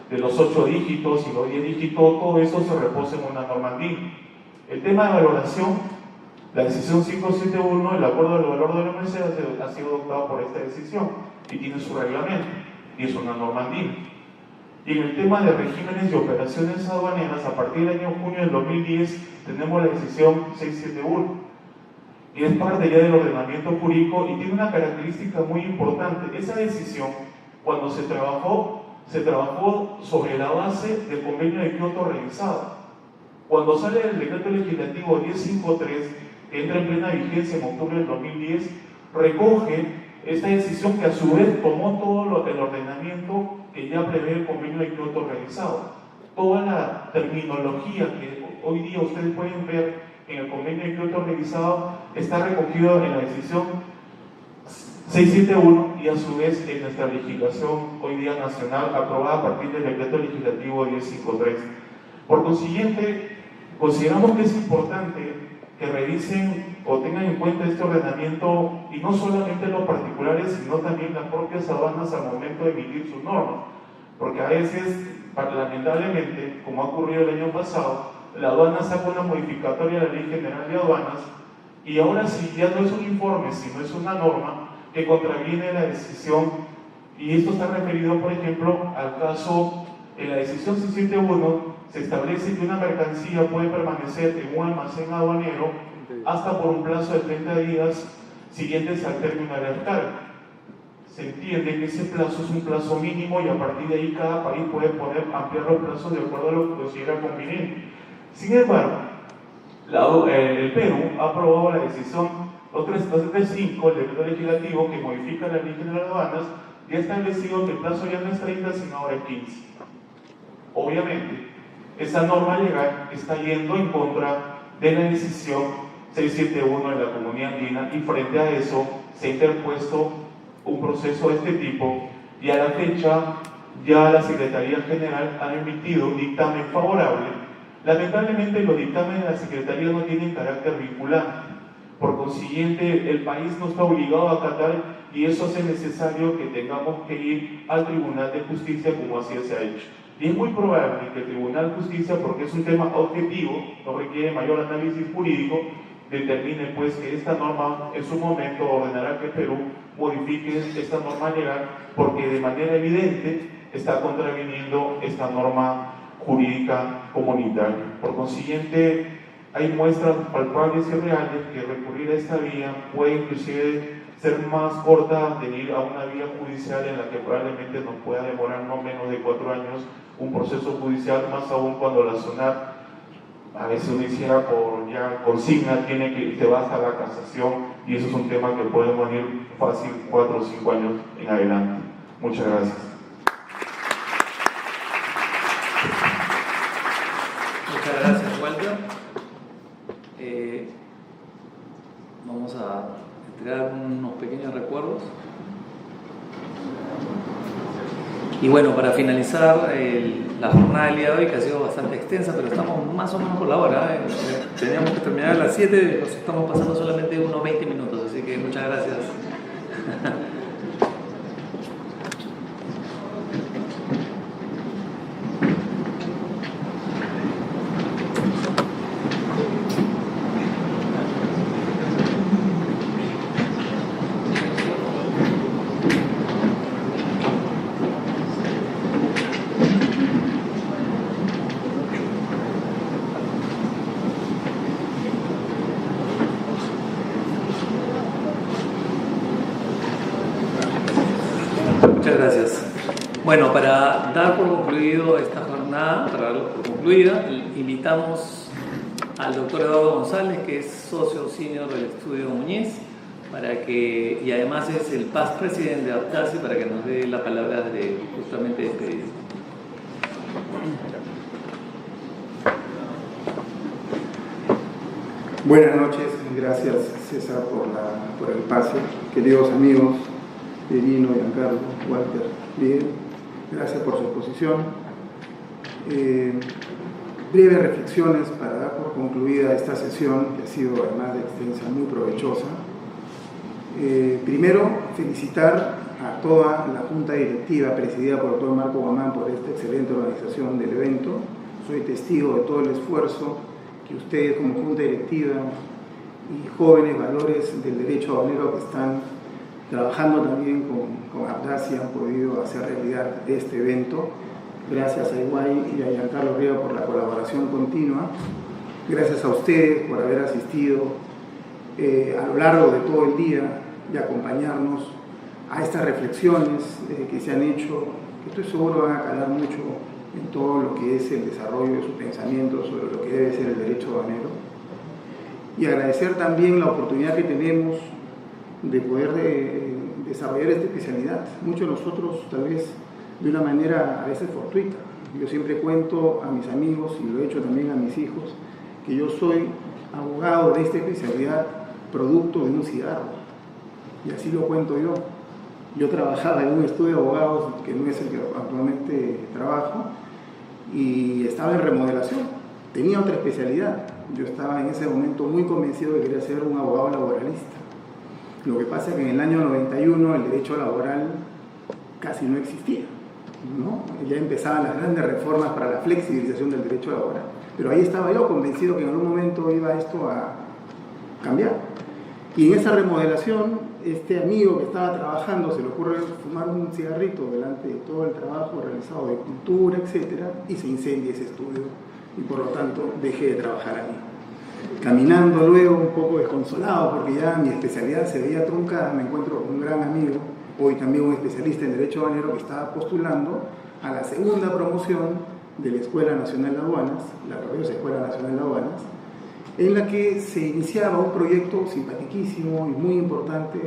de los 8 dígitos y los 10 dígitos, todo eso se reposa en una norma andina. El tema de valoración, la decisión 571, el acuerdo del valor de la merced ha sido adoptado por esta decisión y tiene su reglamento, y es una norma andina. Y en el tema de regímenes y operaciones aduaneras, a partir del año junio del 2010, tenemos la decisión 671, y es parte ya del ordenamiento jurídico y tiene una característica muy importante. Esa decisión, cuando se trabajó sobre la base del convenio de Kioto revisado. Cuando sale el decreto legislativo 1053, que entra en plena vigencia en octubre del 2010, recoge esta decisión que a su vez tomó todo el ordenamiento que ya prevé el convenio de Kioto revisado. Toda la terminología que hoy día ustedes pueden ver en el convenio de Kioto revisado está recogido en la decisión 671 y a su vez en nuestra legislación hoy día nacional aprobada a partir del decreto legislativo 1053. Por consiguiente, consideramos que es importante que revisen o tengan en cuenta este ordenamiento, y no solamente los particulares, sino también las propias aduanas al momento de emitir sus normas, porque a veces, lamentablemente, como ha ocurrido el año pasado, la aduana saca una modificatoria a la Ley General de Aduanas y ahora sí ya no es un informe, sino es una norma que contraviene la decisión, y esto está referido, por ejemplo, al caso, en la decisión 671 se establece que una mercancía puede permanecer en un almacén aduanero hasta por un plazo de 30 días siguientes al término de la carga. Se entiende que ese plazo es un plazo mínimo y a partir de ahí cada país puede ampliar los plazos de acuerdo a lo que considera conveniente. Sin embargo, el Perú ha aprobado la decisión 235, el decreto legislativo que modifica la Ley General de Aduanas, y ha establecido que el plazo ya no es 30 sino ahora es 15. Obviamente, esa norma legal está yendo en contra de la decisión 671 de la Comunidad Andina, y frente a eso se ha interpuesto un proceso de este tipo, y a la fecha ya la Secretaría General ha emitido un dictamen favorable. Lamentablemente los dictámenes de la Secretaría no tienen carácter vinculante, por consiguiente el país no está obligado a acatar, y eso hace necesario que tengamos que ir al Tribunal de Justicia como así se ha hecho. Y es muy probable que el Tribunal de Justicia, porque es un tema objetivo, no requiere mayor análisis jurídico, determine pues que esta norma en su momento ordenará que Perú modifique esta norma legal, porque de manera evidente está contraviniendo esta norma jurídica comunitaria. Por consiguiente, hay muestras palpables y reales que recurrir a esta vía puede inclusive ser más corta de ir a una vía judicial en la que probablemente nos pueda demorar no menos de 4 años un proceso judicial, más aún cuando la SUNAT, a veces uno hiciera por ya consigna, se va hasta la casación, y eso es un tema que puede venir fácil 4 o 5 años en adelante. Muchas gracias. Muchas gracias, Walter. Vamos a entregar unos pequeños recuerdos. Y bueno, para finalizar la jornada del día de hoy, que ha sido bastante extensa, pero estamos más o menos por la hora. Teníamos que terminar a las 7, nos estamos pasando solamente unos 20 minutos, así que muchas gracias. Muchas gracias. Bueno, para dar por concluido esta jornada, para darlo por concluida, invitamos al doctor Eduardo González, que es socio senior del estudio Muñiz, y además es el past presidente de APTASI, para que nos dé la palabra de justamente despedida. Buenas noches, gracias César por el pase. Queridos amigos, Irino, Giancarlo, Walter, bien, gracias por su exposición. Breves reflexiones para dar por concluida esta sesión, que ha sido además de extensa, muy provechosa. Primero, felicitar a toda la Junta Directiva presidida por el doctor Marco Guamán por esta excelente organización del evento. Soy testigo de todo el esfuerzo que ustedes como Junta Directiva y jóvenes valores del derecho aduanero que están trabajando también con APTASI han podido hacer realidad este evento. Gracias a Iguay y a Giancarlo Riva por la colaboración continua. Gracias a ustedes por haber asistido a lo largo de todo el día y acompañarnos a estas reflexiones que se han hecho, que estoy seguro van a calar mucho en todo lo que es el desarrollo de su pensamiento sobre lo que debe ser el derecho aduanero. Y agradecer también la oportunidad que tenemos de poder desarrollar esta especialidad. Muchos de nosotros, tal vez de una manera a veces fortuita. Yo siempre cuento a mis amigos, y lo he hecho también a mis hijos, que yo soy abogado de esta especialidad producto de un cigarro. Y así lo cuento yo. Yo trabajaba en un estudio de abogados, que no es el que actualmente trabajo, y estaba en remodelación. Tenía otra especialidad. Yo estaba en ese momento muy convencido de que quería ser un abogado laboralista. Lo que pasa es que en el año 91 el derecho laboral casi no existía, ¿no? Ya empezaban las grandes reformas para la flexibilización del derecho laboral. Pero ahí estaba yo convencido que en algún momento iba esto a cambiar. Y en esa remodelación, este amigo que estaba trabajando se le ocurre fumar un cigarrito delante de todo el trabajo realizado de cultura, etcétera, y se incendia ese estudio y por lo tanto dejé de trabajar ahí. Caminando luego un poco desconsolado porque ya mi especialidad se veía truncada, me encuentro con un gran amigo, hoy también un especialista en Derecho Aduanero, que estaba postulando a la segunda promoción de la Escuela Nacional de Aduanas, la gloriosa Escuela Nacional de Aduanas, en la que se iniciaba un proyecto simpaticísimo y muy importante,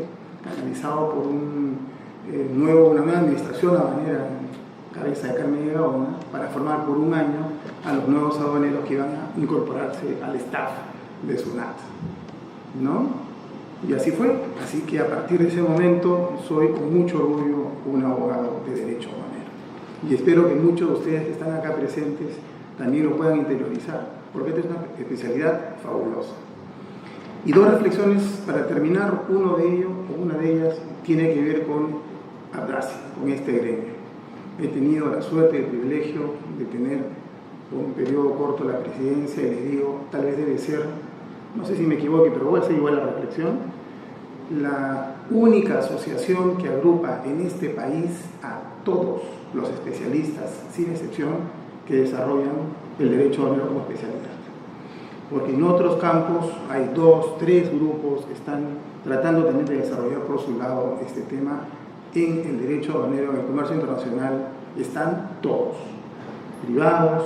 canalizado por una nueva administración aduanera en cabeza de Carmen de Gaona, para formar por un año a los nuevos aduaneros que iban a incorporarse al staff de SUNAT, ¿no? Y así fue. Así que a partir de ese momento soy con mucho orgullo un abogado de derecho aduanero. Y espero que muchos de ustedes que están acá presentes también lo puedan interiorizar, porque esta es una especialidad fabulosa. Y dos reflexiones para terminar. Una de ellas tiene que ver con Abdacia, con este gremio. He tenido la suerte y el privilegio de tener por un periodo corto la presidencia, y les digo, tal vez debe ser, no sé si me equivoque, pero voy a hacer igual la reflexión, la única asociación que agrupa en este país a todos los especialistas, sin excepción, que desarrollan el derecho aduanero como especialidad. Porque en otros campos hay 2, 3 grupos que están tratando también de desarrollar por su lado este tema. En el derecho aduanero, en el comercio internacional, están todos, privados,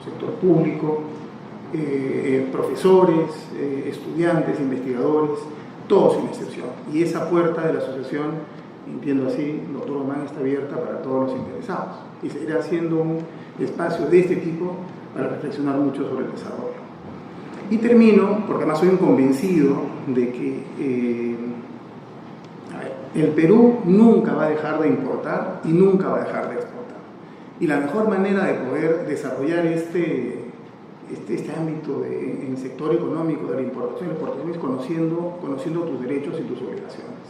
sector público, profesores, estudiantes, investigadores, todos sin excepción. Y esa puerta de la asociación, entiendo así, doctor Román, está abierta para todos los interesados. Y seguirá siendo un espacio de este tipo para reflexionar mucho sobre el desarrollo. Y termino, porque además soy un convencido de que el Perú nunca va a dejar de importar y nunca va a dejar de exportar. Y la mejor manera de poder desarrollar este ámbito en el sector económico de la importación y exportación es conociendo tus derechos y tus obligaciones.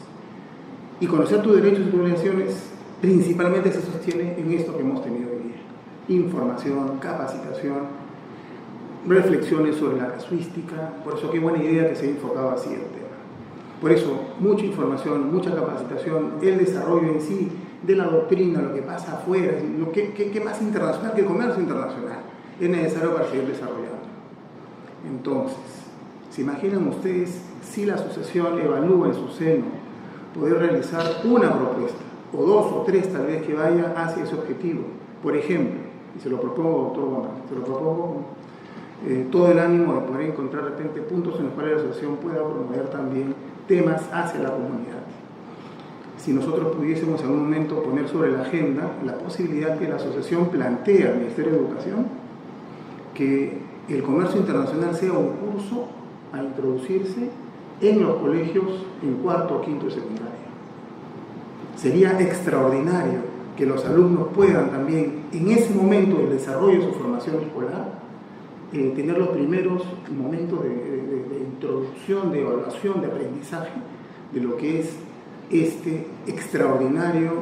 Y conocer tus derechos y tus obligaciones principalmente se sostiene en esto que hemos tenido hoy día: información, capacitación, reflexiones sobre la casuística. Por eso qué buena idea que se ha enfocado así el tema. Por eso, mucha información, mucha capacitación, el desarrollo en sí de la doctrina, lo que pasa afuera, ¿qué más internacional que el comercio internacional es necesario para seguir desarrollando? Entonces, ¿se imaginan ustedes si la asociación evalúa en su seno poder realizar una propuesta, o 2 o 3 tal vez, que vaya hacia ese objetivo? Por ejemplo, y se lo propongo, doctor Gómez, se lo propongo todo el ánimo de poder encontrar de repente puntos en los cuales la asociación pueda promover también temas hacia la comunidad. Si nosotros pudiésemos en algún momento poner sobre la agenda la posibilidad que la asociación plantee al Ministerio de Educación que el comercio internacional sea un curso a introducirse en los colegios en 4º o 5º de secundaria. Sería extraordinario que los alumnos puedan también, en ese momento del desarrollo de su formación escolar, tener los primeros momentos de introducción, de evaluación, de aprendizaje de lo que es este extraordinario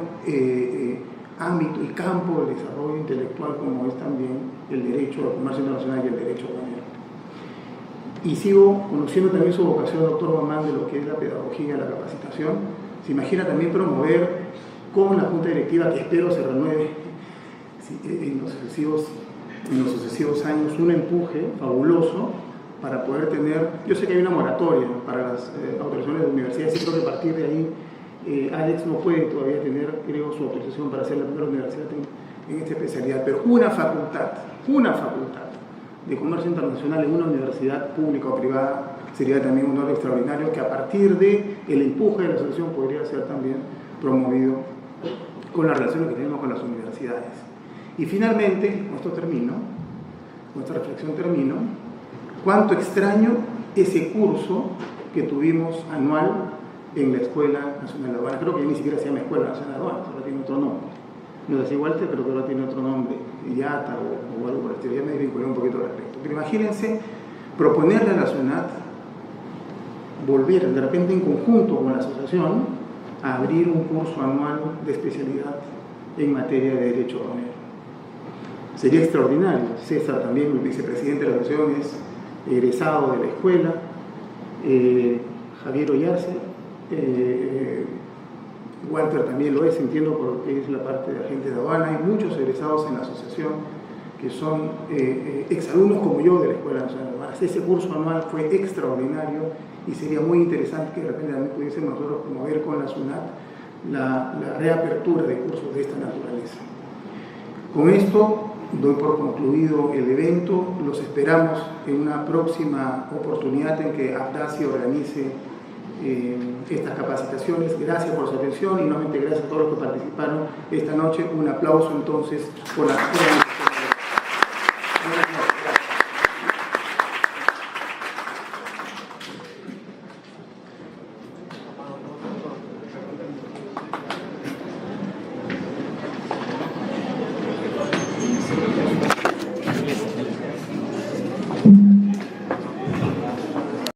ámbito y campo de desarrollo intelectual como es también el derecho al comercio internacional y el derecho aduanero. Y sigo conociendo también su vocación, doctor Román, de lo que es la pedagogía, la capacitación. Se imagina también promover con la Junta Directiva, que espero se renueve en los sucesivos años, un empuje fabuloso para poder tener. Yo sé que hay una moratoria para las autorizaciones de universidades, y creo que a partir de ahí Alex no puede todavía tener, creo, su autorización para ser la primera universidad en esta especialidad, pero una facultad de comercio internacional en una universidad pública o privada sería también un honor extraordinario que a partir del empuje de la asociación podría ser también promovido con las relaciones que tenemos con las universidades. Y finalmente, nuestra reflexión termino, cuánto extraño ese curso que tuvimos anual en la Escuela Nacional de Aduanas. Creo que ni siquiera se llama Escuela Nacional de Aduanas, ahora tiene otro nombre. No es igual, pero que ahora tiene otro nombre, IATA o algo por el estilo. Ya me vinculé un poquito al respecto. Pero imagínense proponerle a la SUNAT volver de repente en conjunto con la asociación a abrir un curso anual de especialidad en materia de derecho aduanero. sería extraordinario. César también, el vicepresidente de la asociación, es egresado de la escuela. Javier Ollarse, Walter también lo es, entiendo, porque es la parte de agente de aduana. Hay muchos egresados en la asociación que son exalumnos como yo de la Escuela Nacional de Aduanas. Ese curso anual fue extraordinario y sería muy interesante que de repente también pudiésemos nosotros promover con la SUNAT la reapertura de cursos de esta naturaleza. Con esto doy por concluido el evento. Los esperamos en una próxima oportunidad en que APDASI organice estas capacitaciones. Gracias por su atención y nuevamente gracias a todos los que participaron esta noche. Un aplauso entonces por la